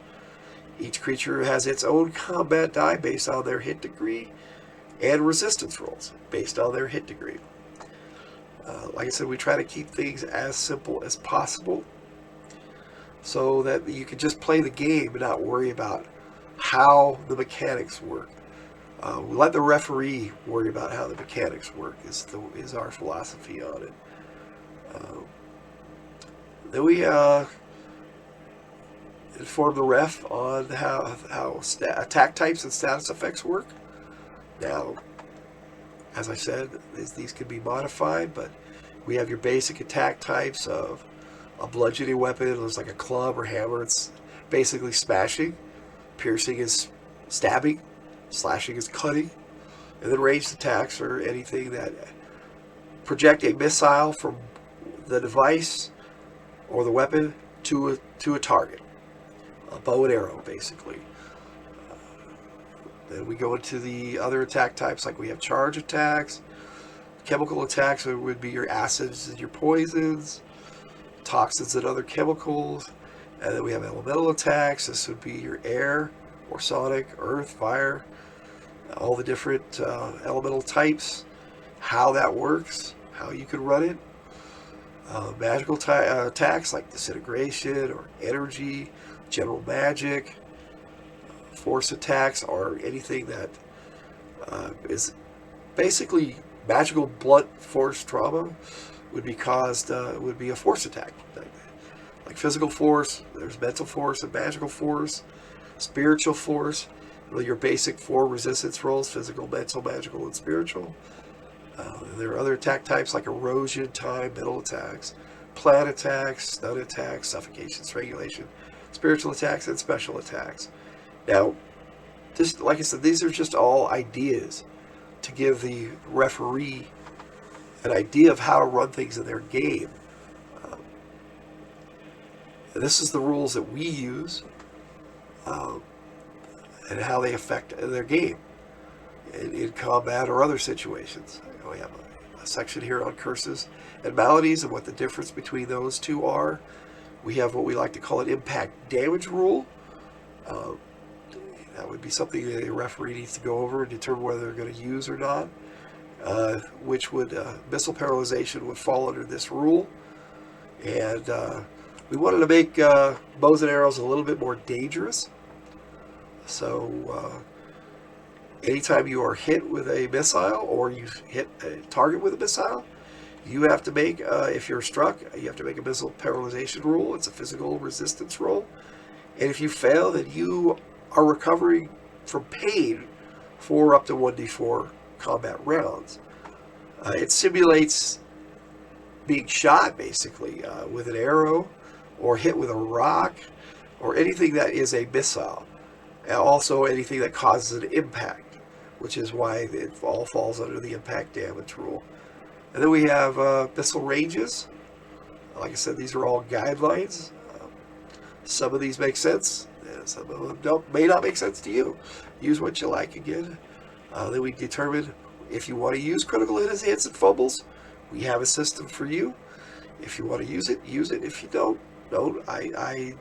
[SPEAKER 1] Each creature has its own combat die based on their hit degree, and resistance rolls based on their hit degree. Like I said, we try to keep things as simple as possible so that you can just play the game and not worry about how the mechanics work. We let the referee worry about how the mechanics work is our philosophy on it. Then we inform the ref on how attack types and status effects work. Now, as I said, these can be modified, but we have your basic attack types of a bludgeoning weapon. It looks like a club or hammer. It's basically smashing. Piercing is stabbing. Slashing is cutting. And then ranged attacks are anything that project a missile from the device or the weapon to a target. A bow and arrow, basically. Then we go into the other attack types, like we have charge attacks. Chemical attacks would be your acids and your poisons, toxins and other chemicals. And then we have elemental attacks. This would be your air or sonic, earth, fire, all the different elemental types, how that works, how you can run it. Magical attacks like disintegration or energy, general magic. Force attacks are anything that is basically magical blunt force trauma would be a force attack. Like physical force, there's mental force and magical force, spiritual force. Your basic 4 resistance rolls: physical, mental, magical, and spiritual. There are other attack types like erosion, time, mental attacks, plant attacks, stun attacks, suffocation, strangulation, spiritual attacks, and special attacks. Now, just like I said, these are just all ideas to give the referee an idea of how to run things in their game. This is the rules that we use and how they affect their game in combat or other situations. We have a section here on curses and maladies and what the difference between those two are. We have what we like to call an impact damage rule. That would be something that a referee needs to go over and determine whether they're going to use or not, which would, missile paralyzation would fall under this rule. And we wanted to make bows and arrows a little bit more dangerous. So anytime you are hit with a missile or you hit a target with a missile, you have to make, if you're struck, you have to make a missile paralyzation rule. It's a physical resistance roll. And if you fail, then you are recovering from pain for up to 1d4 combat rounds. It simulates being shot, basically, with an arrow or hit with a rock or anything that is a missile. And also anything that causes an impact, which is why it all falls under the impact damage rule. And then we have missile ranges. Like I said, these are all guidelines. Some of these make sense. Some of them may not make sense to you. Use what you like again. Then we determine if you want to use critical hits and fumbles. We have a system for you. If you want to use it, use it. If you don't. I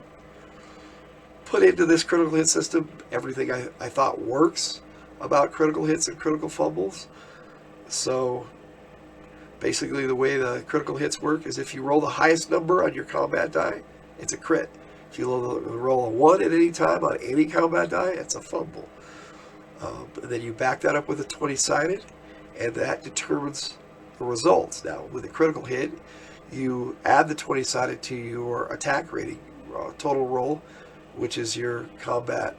[SPEAKER 1] put into this critical hit system everything I thought works about critical hits and critical fumbles. So basically the way the critical hits work is if you roll the highest number on your combat die, it's a crit. If you roll a 1 at any time on any combat die, it's a fumble. And then you back that up with a 20-sided, and that determines the results. Now, with a critical hit, you add the 20-sided to your attack rating total roll, which is your combat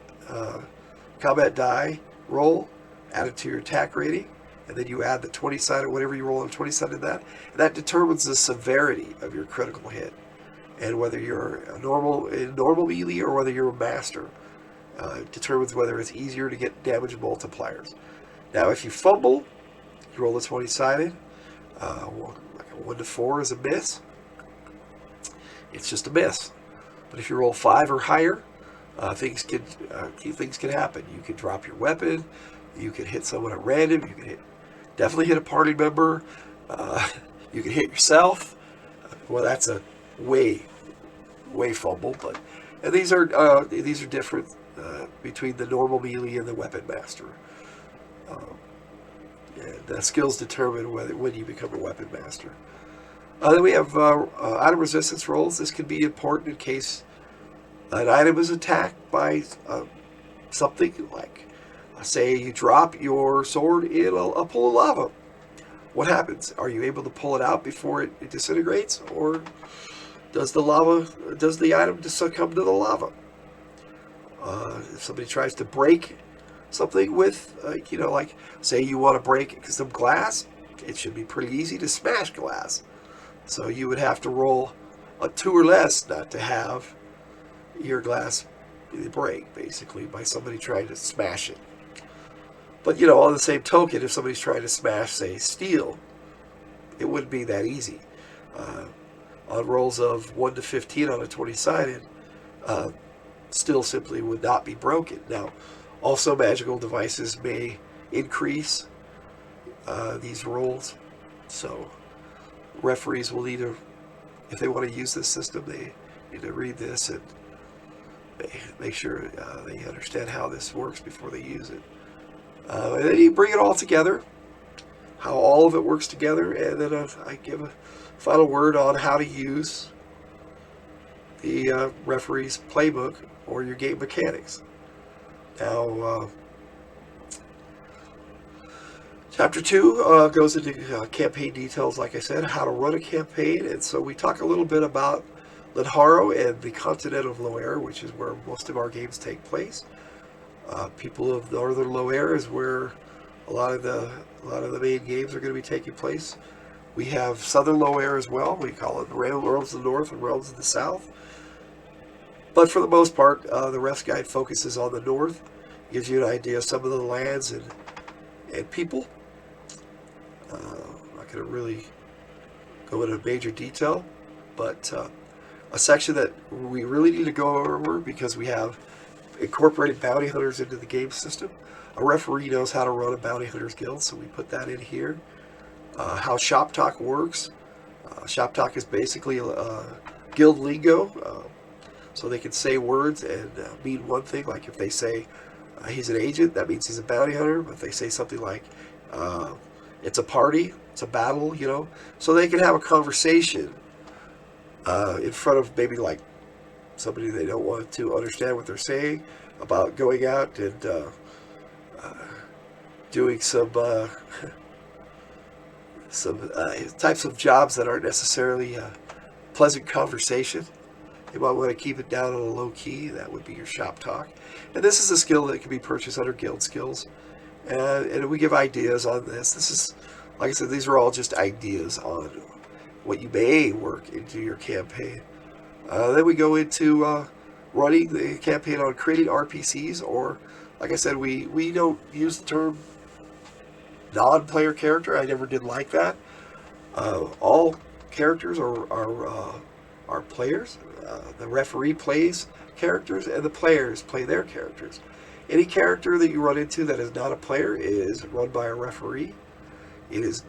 [SPEAKER 1] die roll, added to your attack rating, and then you add the 20-sided, whatever you roll on 20-sided that, and that determines the severity of your critical hit. And whether you're a normal melee or whether you're a master, determines whether it's easier to get damage multipliers. Now, if you fumble, you roll a 20-sided. Like a 1 to 4 is a miss. It's just a miss. But if you roll 5 or higher, things can happen. You can drop your weapon. You can hit someone at random. You can definitely hit a party member. You can hit yourself. Well, that's a way fumble, and these are different between the normal melee and the weapon master. And skills determine when you become a weapon master. Then we have item resistance rolls. This can be important in case an item is attacked by something like, say you drop your sword in a pool of lava. What happens? Are you able to pull it out before it disintegrates, or does the item just succumb to the lava? If somebody tries to break something with, like say you want to break some glass, it should be pretty easy to smash glass. So you would have to roll a 2 or less not to have your glass break, basically, by somebody trying to smash it. But, on the same token, if somebody's trying to smash, say, steel, it wouldn't be that easy. On rolls of 1 to 15 on a 20-sided, steel simply would not be broken. Now, also magical devices may increase these rolls, so referees will need to, if they want to use this system, they need to read this and make sure they understand how this works before they use it. And then you bring it all together, how all of it works together, and then I give a final word on how to use the referee's playbook or your game mechanics. Now, Chapter 2 goes into campaign details, like I said, how to run a campaign. And so we talk a little bit about Lenharrow and the continent of Loire, which is where most of our games take place. People of northern Loire is where a lot of the main games are going to be taking place. We have southern Loire as well. We call it realms of the north and realms of the south. But for the most part, the rest guide focuses on the north. Gives you an idea of some of the lands and people. I'm not going to really go into major detail, but a section that we really need to go over because we have incorporated bounty hunters into the game system. A referee knows how to run a bounty hunters guild, so we put that in here. How shop talk works. Shop talk is basically guild lingo, so they can say words and mean one thing. Like if they say he's an agent, that means he's a bounty hunter. But if they say something like it's a party, it's a battle, so they can have a conversation in front of maybe like somebody they don't want to understand what they're saying about going out and doing some types of jobs that aren't necessarily pleasant conversation. You might want to keep it down on a low key. That would be your shop talk. And this is a skill that can be purchased under guild skills. And we give ideas on this. This is, like I said, these are all just ideas on what you may work into your campaign. Then we go into running the campaign on creating RPCs, or, like I said, we don't use the term non-player character. I never did like that. All characters are players. The referee plays characters, and the players play their characters. Any character that you run into that is not a player is run by a referee. It is,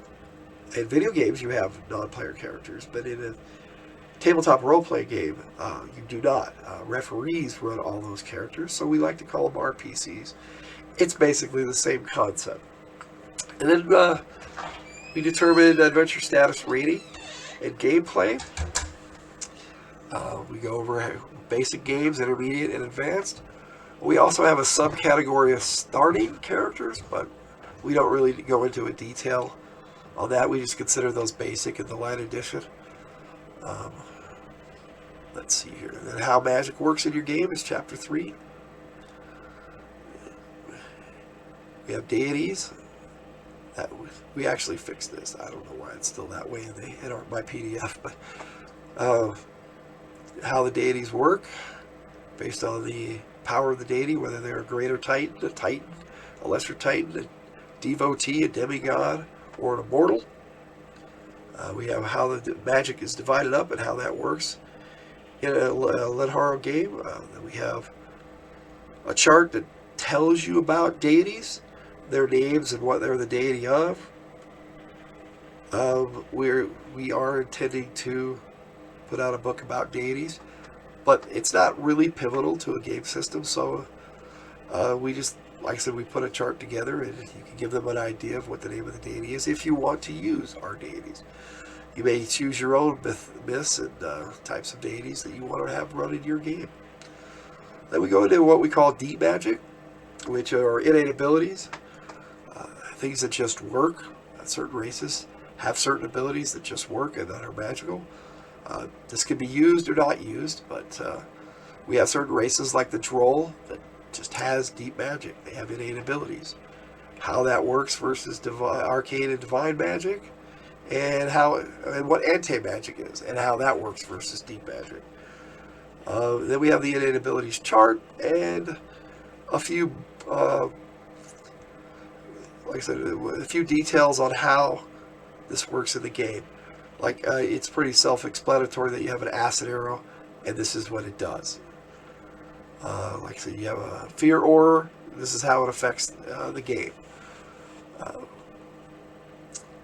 [SPEAKER 1] in video games, you have non-player characters, but in a tabletop role-playing game, you do not. Referees run all those characters, so we like to call them RPCs. It's basically the same concept. And then we determine adventure status rating and gameplay. We go over basic games, intermediate, and advanced. We also have a subcategory of starting characters, but we don't really go into a detail on that. We just consider those basic in the light edition. Let's see here. And then how magic works in your game is Chapter 3. We have deities. We actually fixed this. I don't know why it's still that way in my PDF, but how the deities work based on the power of the deity, whether they're a greater titan, a lesser titan, a devotee, a demigod, or an immortal. We have how the magic is divided up and how that works in a Lenharrow game. Then we have a chart that tells you about deities, their names, and what they're the deity of. We are intending to put out a book about deities, but it's not really pivotal to a game system, so we just like I said, we put a chart together, and you can give them an idea of what the name of the deity is if you want to use our deities. You may choose your own myths and types of deities that you want to have run in your game. Then we go into what we call deep magic, which are innate abilities, things that just work. Certain races have certain abilities that just work and that are magical. This can be used or not used, but we have certain races like the Droll that just has deep magic. They have innate abilities. How that works versus arcane and divine magic, and what anti-magic is, and how that works versus deep magic. Then we have the innate abilities chart, and a few, like I said, a few details on how this works in the game. Like, it's pretty self-explanatory that you have an acid arrow, and this is what it does. Like I said, you have a fear aura. This is how it affects the game.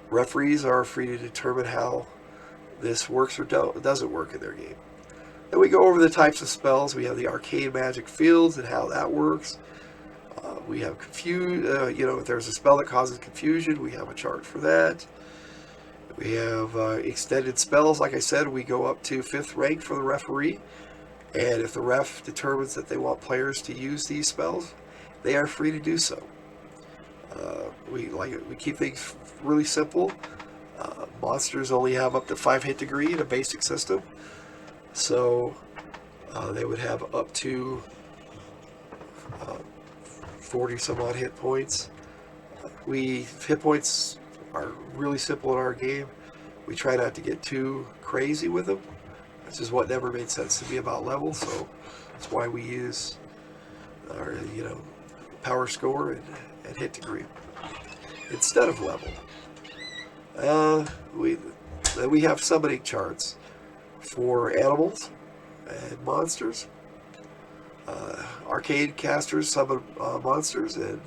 [SPEAKER 1] Referees are free to determine how this works or doesn't work in their game. Then we go over the types of spells. We have the arcane magic fields and how that works. We have if there's a spell that causes confusion, we have a chart for that. We have extended spells. Like I said, we go up to 5th rank for the referee. And if the ref determines that they want players to use these spells, they are free to do so. We keep things really simple. Monsters only have up to 5 hit degree in a basic system, so they would have up to 40 some odd hit points. Hit points are really simple in our game. We try not to get too crazy with them. This is what never made sense to me about level, so that's why we use our power score and hit degree instead of level. We have summoning charts for animals and monsters. Arcade casters summon monsters, and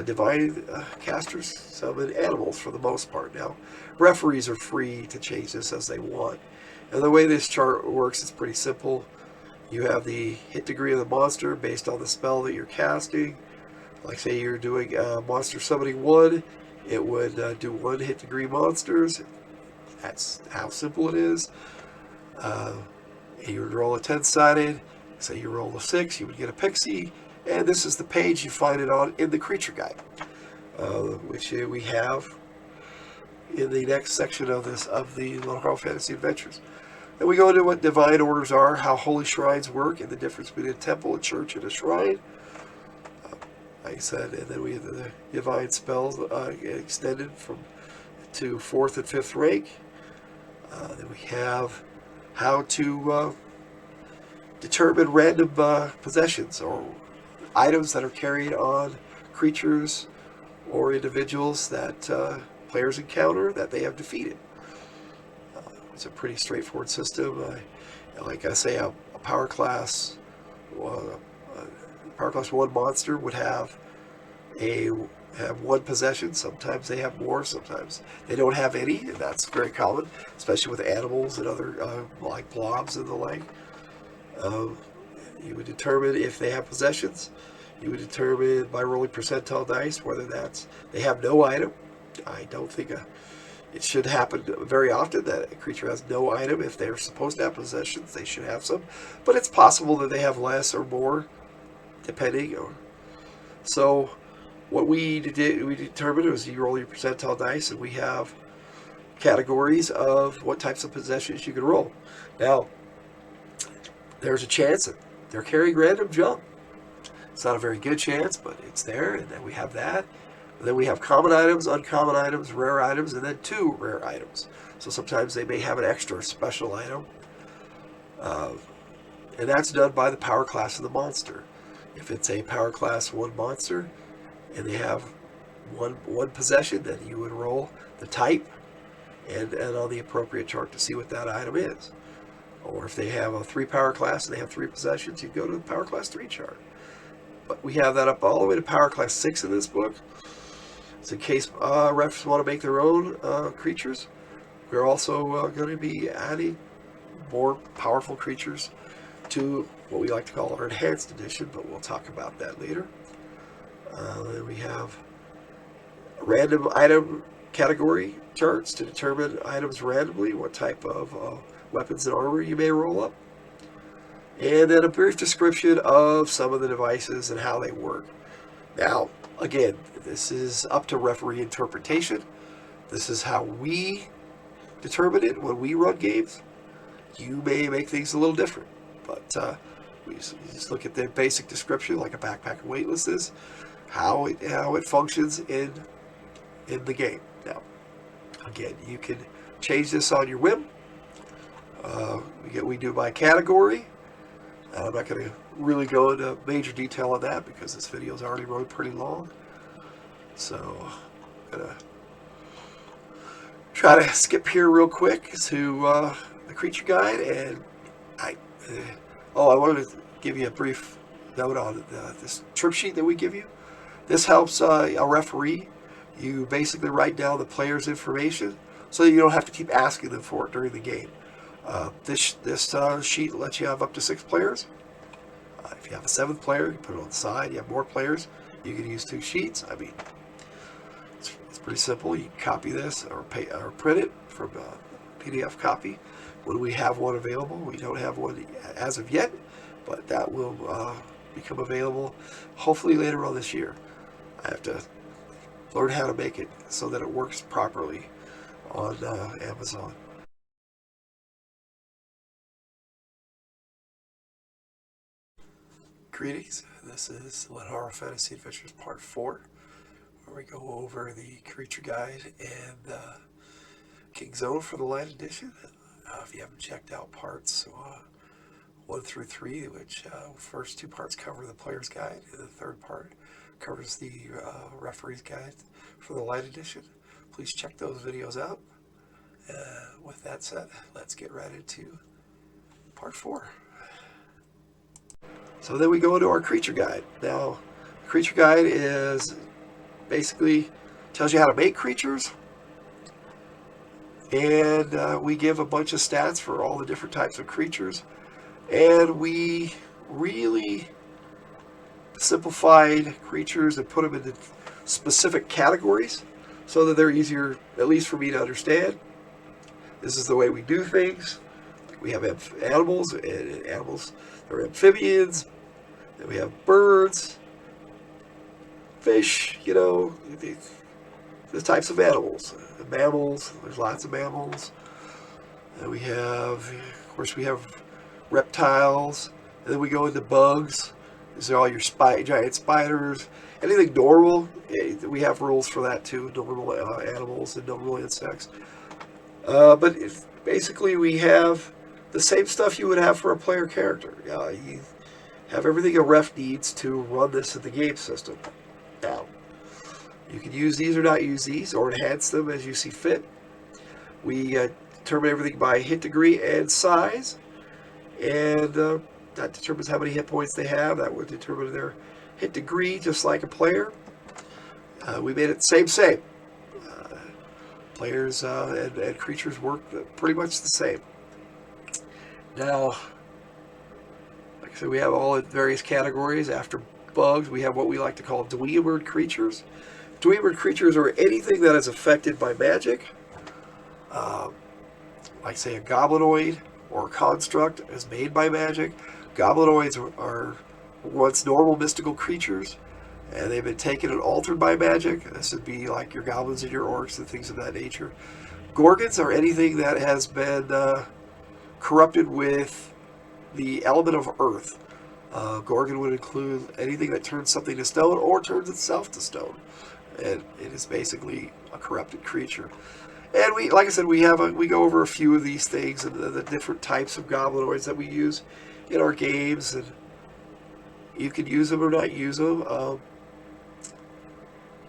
[SPEAKER 1] divine casters summon animals for the most part. Now, referees are free to change this as they want. And the way this chart works is pretty simple. You have the hit degree of the monster based on the spell that you're casting. Like, say you're doing monster summoning 1, it would do 1 hit degree monsters. That's how simple it is. You would roll a 10-sided. Say you roll a 6, you would get a pixie. And this is the page you find it on in the creature guide, which we have in the next section of the Lenharrow Fantasy Adventures. Then we go into what divine orders are, how holy shrines work, and the difference between a temple, a church, and a shrine. Like I said, and then we have the divine spells extended to 4th and 5th rank. Then we have how to determine random possessions or items that are carried on creatures or individuals that players encounter that they have defeated. It's a pretty straightforward system. Like I say, a power class 1 monster would have 1 possession. Sometimes they have more, sometimes they don't have any, and that's very common, especially with animals and other like blobs and the like. You would determine if they have possessions. You would determine by rolling percentile dice whether they have no item. I don't think it should happen very often that a creature has no item. If they're supposed to have possessions, they should have some. But it's possible that they have less or more, depending. So what we determined was you roll your percentile dice, and we have categories of what types of possessions you can roll. Now, there's a chance that they're carrying random junk. It's not a very good chance, but it's there, and then we have that. And then we have common items, uncommon items, rare items, and then 2 rare items. So sometimes they may have an extra special item. And that's done by the power class of the monster. If it's a power class 1 monster, and they have one possession, then you would roll the type and on the appropriate chart to see what that item is. Or if they have a 3 power class and they have 3 possessions, you go to the power class 3 chart. But we have that up all the way to power class 6 in this book. So in case refs want to make their own creatures, we're also going to be adding more powerful creatures to what we like to call our enhanced edition, but we'll talk about that later. Then we have random item category charts to determine items randomly, what type of weapons and armor you may roll up. And then a brief description of some of the devices and how they work. Now, again, this is up to referee interpretation. This is how we determine it when we run games. You may make things a little different, but we just look at the basic description, like a backpack and weightless is, how it functions in the game. Now, again, you can change this on your whim. We do by category. I'm not going to really go into major detail on that because this video is already running pretty long. So I'm going to try to skip here real quick to the creature guide. And I wanted to give you a brief note on this trip sheet that we give you. This helps a referee. You basically write down the player's information so that you don't have to keep asking them for it during the game. This sheet lets you have up to 6 players. If you have a 7th player, you put it on the side. You have more players, you can use 2 sheets. I mean, it's pretty simple. You can copy this or print it from a PDF copy when we have one available. We don't have one as of yet, but that will become available hopefully later on this year. I have to learn how to make it so that it works properly on Amazon. Greetings, this is Lenharrow Fantasy Adventures Part 4, where we go over the creature guide and King Zone for the light edition. If you haven't checked out parts 1 through 3, which first 2 parts cover the player's guide, and the 3rd part covers the referee's guide for the light edition, please check those videos out. With that said, let's get right into Part 4. So then we go into our creature guide. Now, creature guide is basically tells you how to make creatures, and we give a bunch of stats for all the different types of creatures, and we really simplified creatures and put them into specific categories so that they're easier, at least for me, to understand. This is the way we do things. We have animals, and animals are amphibians, then we have birds, fish, the types of animals. Mammals, there's lots of mammals. And we have, of course, we have reptiles, and then we go into bugs. These are all your giant spiders. Anything normal, we have rules for that too, normal animals and normal insects. But basically we have the same stuff you would have for a player character. You have everything a ref needs to run this in the game system. Now, you can use these or not use these, or enhance them as you see fit. We determine everything by hit degree and size, and that determines how many hit points they have. That would determine their hit degree, just like a player. We made it same. Players and creatures work pretty much the same. Now, like I said, we have all in various categories. After bugs, we have what we like to call dweebered creatures. Dweebered creatures are anything that is affected by magic, like say a goblinoid or a construct is made by magic. Goblinoids are once normal mystical creatures, and they've been taken and altered by magic. This would be like your goblins and your orcs and things of that nature. Gorgons are anything that has been corrupted with the element of earth. Gorgon would include anything that turns something to stone or turns itself to stone, and it is basically a corrupted creature. And we, like I said, we go over a few of these things and the different types of goblinoids that we use in our games, and you can use them or not use them.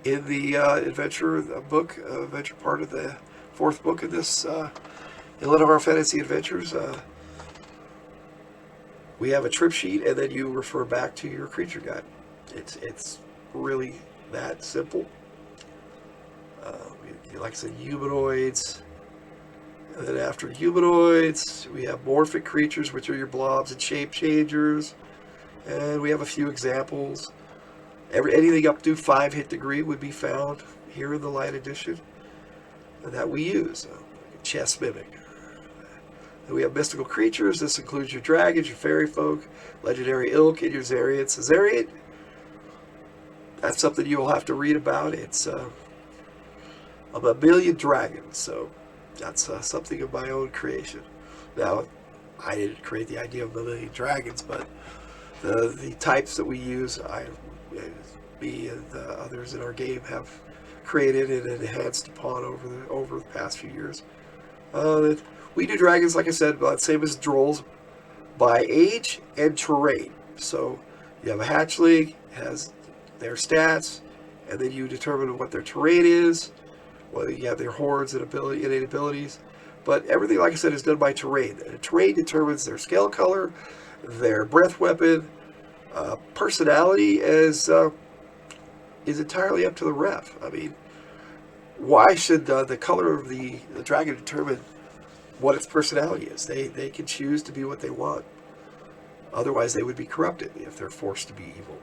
[SPEAKER 1] In the adventure part of the 4th book of this Lenharrow Fantasy Adventures, we have a trip sheet, and then you refer back to your creature guide. It's really that simple. Like I said, humanoids, and then after humanoids, we have morphic creatures, which are your blobs and shape changers, and we have a few examples. Anything up to 5 hit degree would be found here in the light edition that we use. Chess mimic. And we have mystical creatures. This includes your dragons, your fairy folk, legendary ilk, and your Zariat. So Zariat, that's something you'll have to read about. It's a million dragons, so that's something of my own creation. Now, I didn't create the idea of a million dragons, but the types that we use, me and the others in our game have created and enhanced upon over the past few years. We do dragons, like I said, same as drolls, by age and terrain. So you have a hatchling, has their stats, and then you determine what their terrain is. Well, you have their hordes and innate abilities. But everything, like I said, is done by terrain. And terrain determines their scale color, their breath weapon. Personality is entirely up to the ref. I mean, why should the color of the dragon determine what its personality is? They can choose to be what they want. Otherwise, they would be corrupted if they're forced to be evil.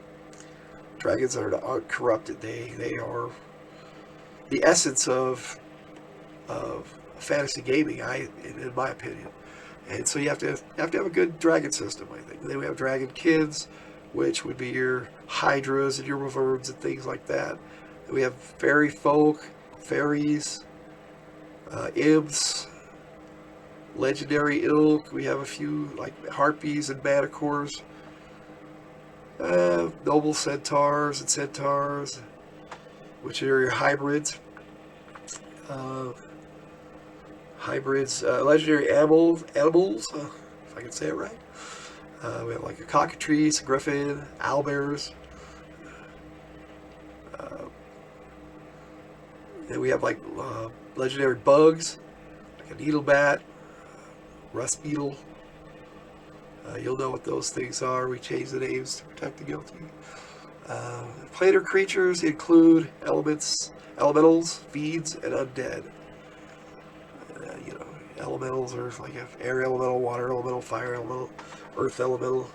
[SPEAKER 1] Dragons aren't corrupted. They are the essence of fantasy gaming, in my opinion. And so you have to have a good dragon system, I think. And then we have dragon kids, which would be your hydras and your wyverns and things like that. And we have fairy folk, fairies, imps, legendary ilk. We have a few like harpies and manticores, noble centaurs and centaurs, which are your hybrids. Legendary animals, if I can say it right. We have like a cockatrice, a griffin, owlbears. And we have like legendary bugs, like a needle bat, rust beetle. You'll know what those things are. We change the names to protect the guilty. Planar creatures include elementals, fiends, and undead. Elementals are like air elemental, water elemental, fire elemental, earth elemental,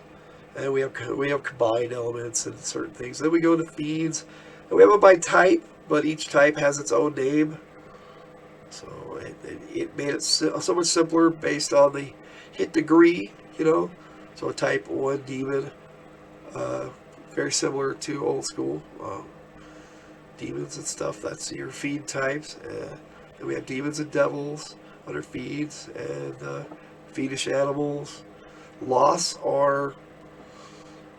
[SPEAKER 1] and we have combined elements and certain things. Then we go to fiends, and we have them by type, but each type has its own name. So it made it so much simpler based on the hit degree, So a type 1 demon, very similar to old school demons and stuff. That's your fiend types. And we have demons and devils under fiends, and fiendish animals. Loss are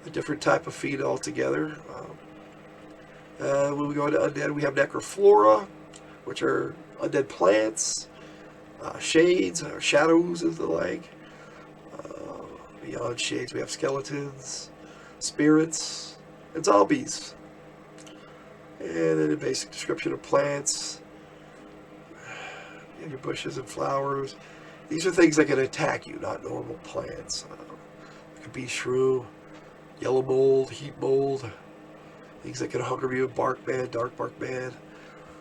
[SPEAKER 1] a different type of fiend altogether. When we go into undead, we have necroflora, which are undead plants, shades, or shadows and the like. Beyond shades, we have skeletons, spirits, and zombies. And then a basic description of plants. Your bushes and flowers. These are things that can attack you, not normal plants. It could be shrew, yellow mold, heat mold. Things that can hunger you, bark man, dark bark man,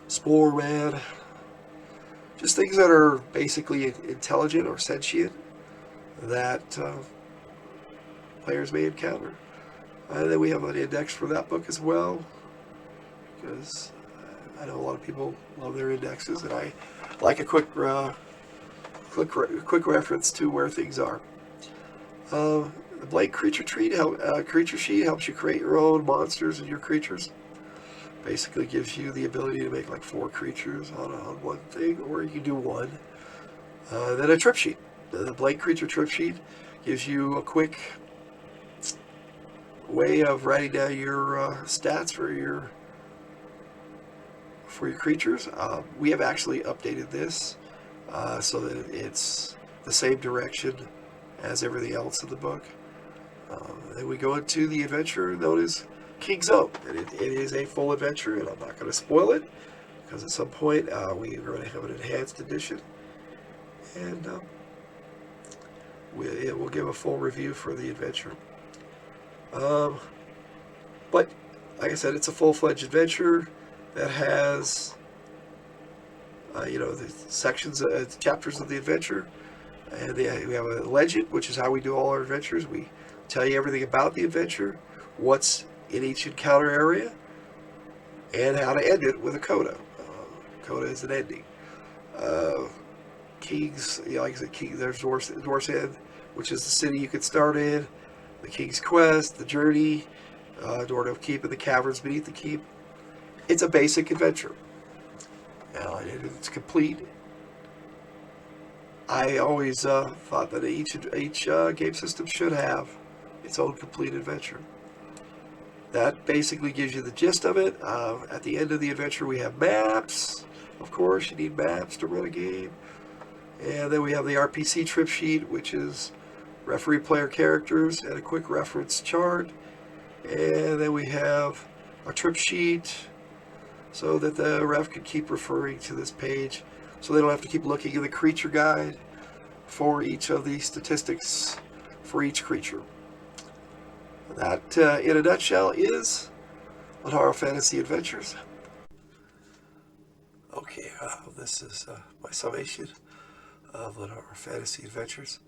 [SPEAKER 1] spore man. Just things that are basically intelligent or sentient that players may encounter. And then we have an index for that book as well, because I know a lot of people love their indexes, and I like a quick reference to where things are. The blank creature sheet helps you create your own monsters and your creatures. Basically gives you the ability to make like 4 creatures on one thing, or you can do one. Then a trip sheet. The blank creature trip sheet gives you a quick way of writing down your stats for your creatures. We have actually updated this so that it's the same direction as everything else in the book. Then we go into the adventure known as King's Own. And it is a full adventure, and I'm not going to spoil it, because at some point we are going to have an enhanced edition. And we'll give a full review for the adventure. But, like I said, it's a full-fledged adventure that has, the sections, chapters of the adventure. And we have a legend, which is how we do all our adventures. We tell you everything about the adventure, what's in each encounter area, and how to end it with a coda. Coda is an ending. King's, like I said, there's Dwarf's End, which is the city you could start in. The King's Quest, the Journey, Dorno Keep, and the caverns beneath the keep. It's a basic adventure. It's complete. I always thought that each game system should have its own complete adventure. That basically gives you the gist of it. At the end of the adventure, we have maps. Of course, you need maps to run a game. And then we have the RPC trip sheet, which is referee player characters and a quick reference chart. And then we have a trip sheet so that the ref can keep referring to this page, so they don't have to keep looking in the creature guide for each of the statistics for each creature. That, in a nutshell, is Lenharrow Fantasy Adventures. Okay, this is my summation of Lenharrow Fantasy Adventures.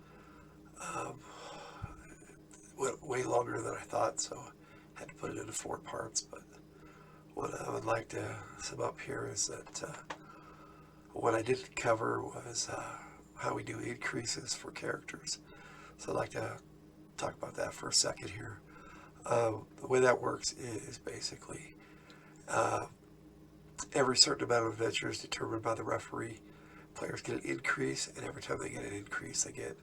[SPEAKER 1] Went way longer than I thought, so I had to put it into 4 parts. But what I would like to sum up here is that what I didn't cover was how we do increases for characters. So I'd like to talk about that for a second here. The way that works is basically every certain amount of adventure is determined by the referee. Players get an increase, and every time they get an increase, they get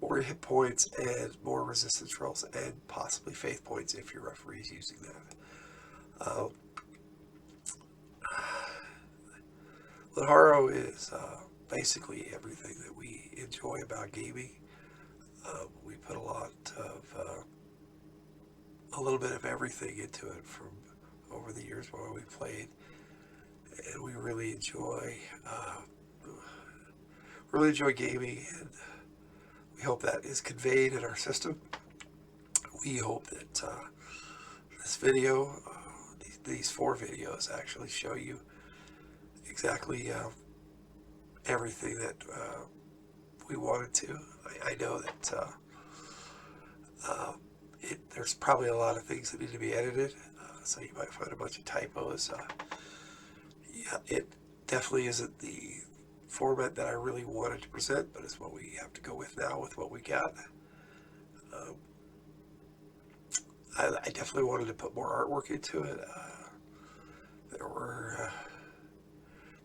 [SPEAKER 1] more hit points and more resistance rolls and possibly faith points if your referee is using that. Lenharrow is basically everything that we enjoy about gaming. We put a little bit of everything into it from over the years while we played, and we really enjoy gaming, and we hope that is conveyed in our system. We hope that this video, these 4 videos, actually show you exactly everything that we wanted to. I know that there's probably a lot of things that need to be edited, so you might find a bunch of typos. Yeah, it definitely isn't the format that I really wanted to present, but it's what we have to go with now with what we got. I definitely wanted to put more artwork into it. There were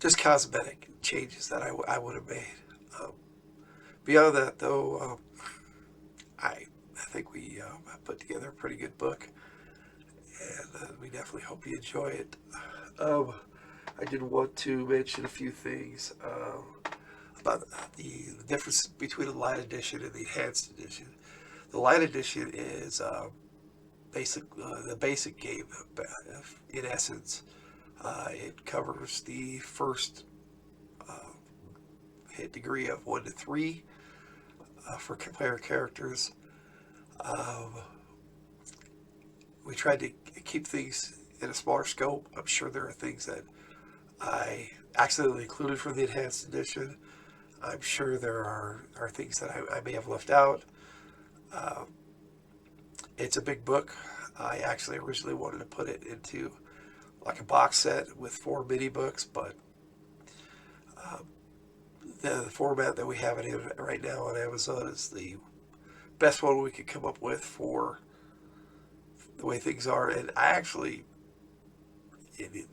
[SPEAKER 1] just cosmetic changes that I would have made. Beyond that, though, I think we put together a pretty good book, and we definitely hope you enjoy it. I did want to mention a few things about the difference between the Light Edition and the Enhanced Edition. The Light Edition is the basic game, in essence. It covers the first hit degree of 1 to 3 for player characters. We tried to keep things in a smaller scope. I'm sure there are things that I accidentally included from the Enhanced Edition. I'm sure there are things that I may have left out. It's a big book. I actually originally wanted to put it into like a box set with 4 mini books, but the format that we have it in right now on Amazon is the best one we could come up with for the way things are. And I actually, in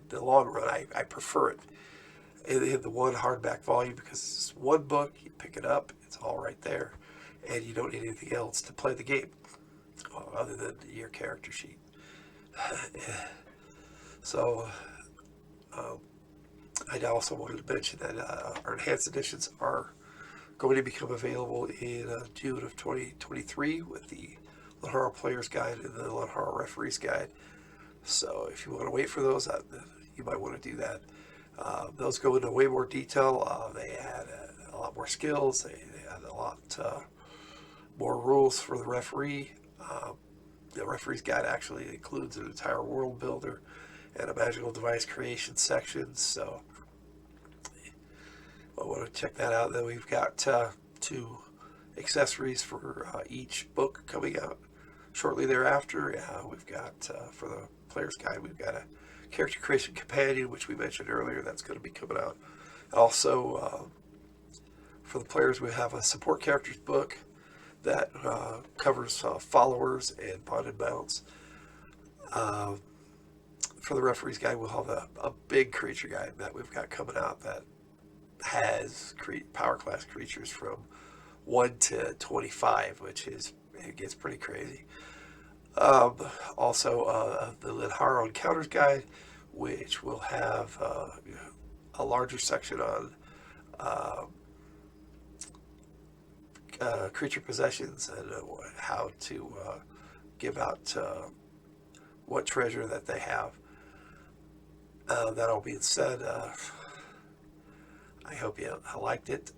[SPEAKER 1] the long run, I prefer it in the one hardback volume, because it's one book, you pick it up, it's all right there, and you don't need anything else to play the game other than your character sheet. So I also wanted to mention that our enhanced editions are going to become available in June of 2023 with the Lenharrow Player's Guide and the Lenharrow Referee's Guide. So if you want to wait for those, you might want to do that. Those go into way more detail. They add a lot more skills. They add a lot more rules for the referee. The Referee's Guide actually includes an entire world builder and a magical device creation section. So I want to check that out. Then we've got 2 accessories for each book coming out. shortly thereafter, we've got, for the Player's Guide, we've got a Character Creation Companion, which we mentioned earlier, that's going to be coming out. Also, for the players, we have a Support Characters book that covers followers and bonded mounts. For the Referee's Guide, we'll have a big creature guide that we've got coming out that has power class creatures from 1 to 25, which is, it gets pretty crazy. Also, the Lenharrow Encounters Guide, which will have a larger section on creature possessions and how to give out what treasure that they have. That all being said, I hope you liked it.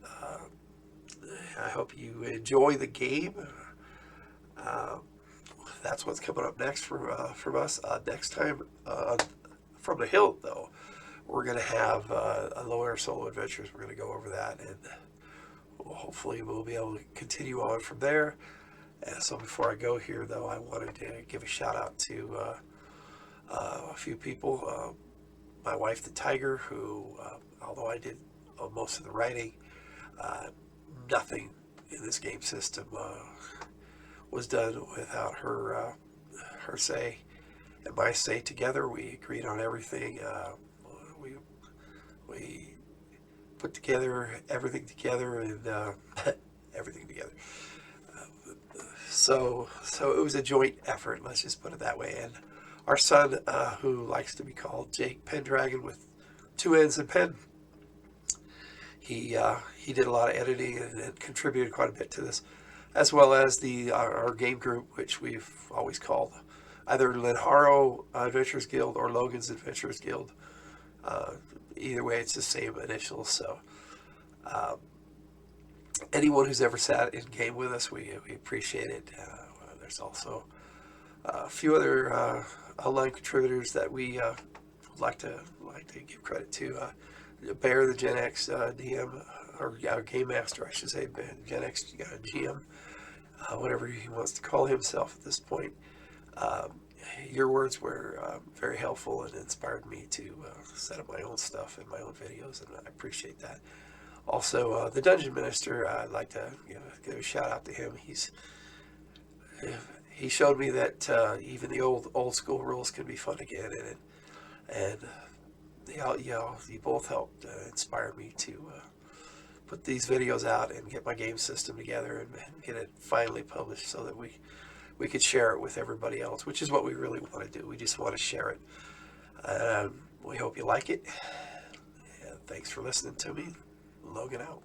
[SPEAKER 1] I hope you enjoy the game. That's what's coming up next from us. Next time, from the hill, though, we're going to have a Low Air Solo Adventures. We're going to go over that, and hopefully we'll be able to continue on from there. So before I go here, though, I wanted to give a shout out to a few people. My wife, the Tiger, who, although I did most of the writing, nothing in this game system was done without her say and my say together. We agreed on everything. We put everything together and everything together. So it was a joint effort. Let's just put it that way. And our son, who likes to be called Jake Pendragon with 2 N's in Pen, he did a lot of editing and contributed quite a bit to this, as well as our game group, which we've always called either Lenharrow Adventures Guild or Logan's Adventures Guild. Either way, it's the same initials. So anyone who's ever sat in game with us, we appreciate it. There's also a few other online contributors that we like to give credit to. Bear, the Gen X DM, or Game Master, I should say, Gen X GM, whatever he wants to call himself at this point. Your words were very helpful and inspired me to set up my own stuff and my own videos, and I appreciate that. Also, the Dungeon Minister, I'd like to give a shout out to him. He showed me that even the old school rules can be fun again, and you both helped inspire me to put these videos out and get my game system together and get it finally published so that we could share it with everybody else, which is what we really want to do. We just want to share it. We hope you like it. And thanks for listening to me. Logan out.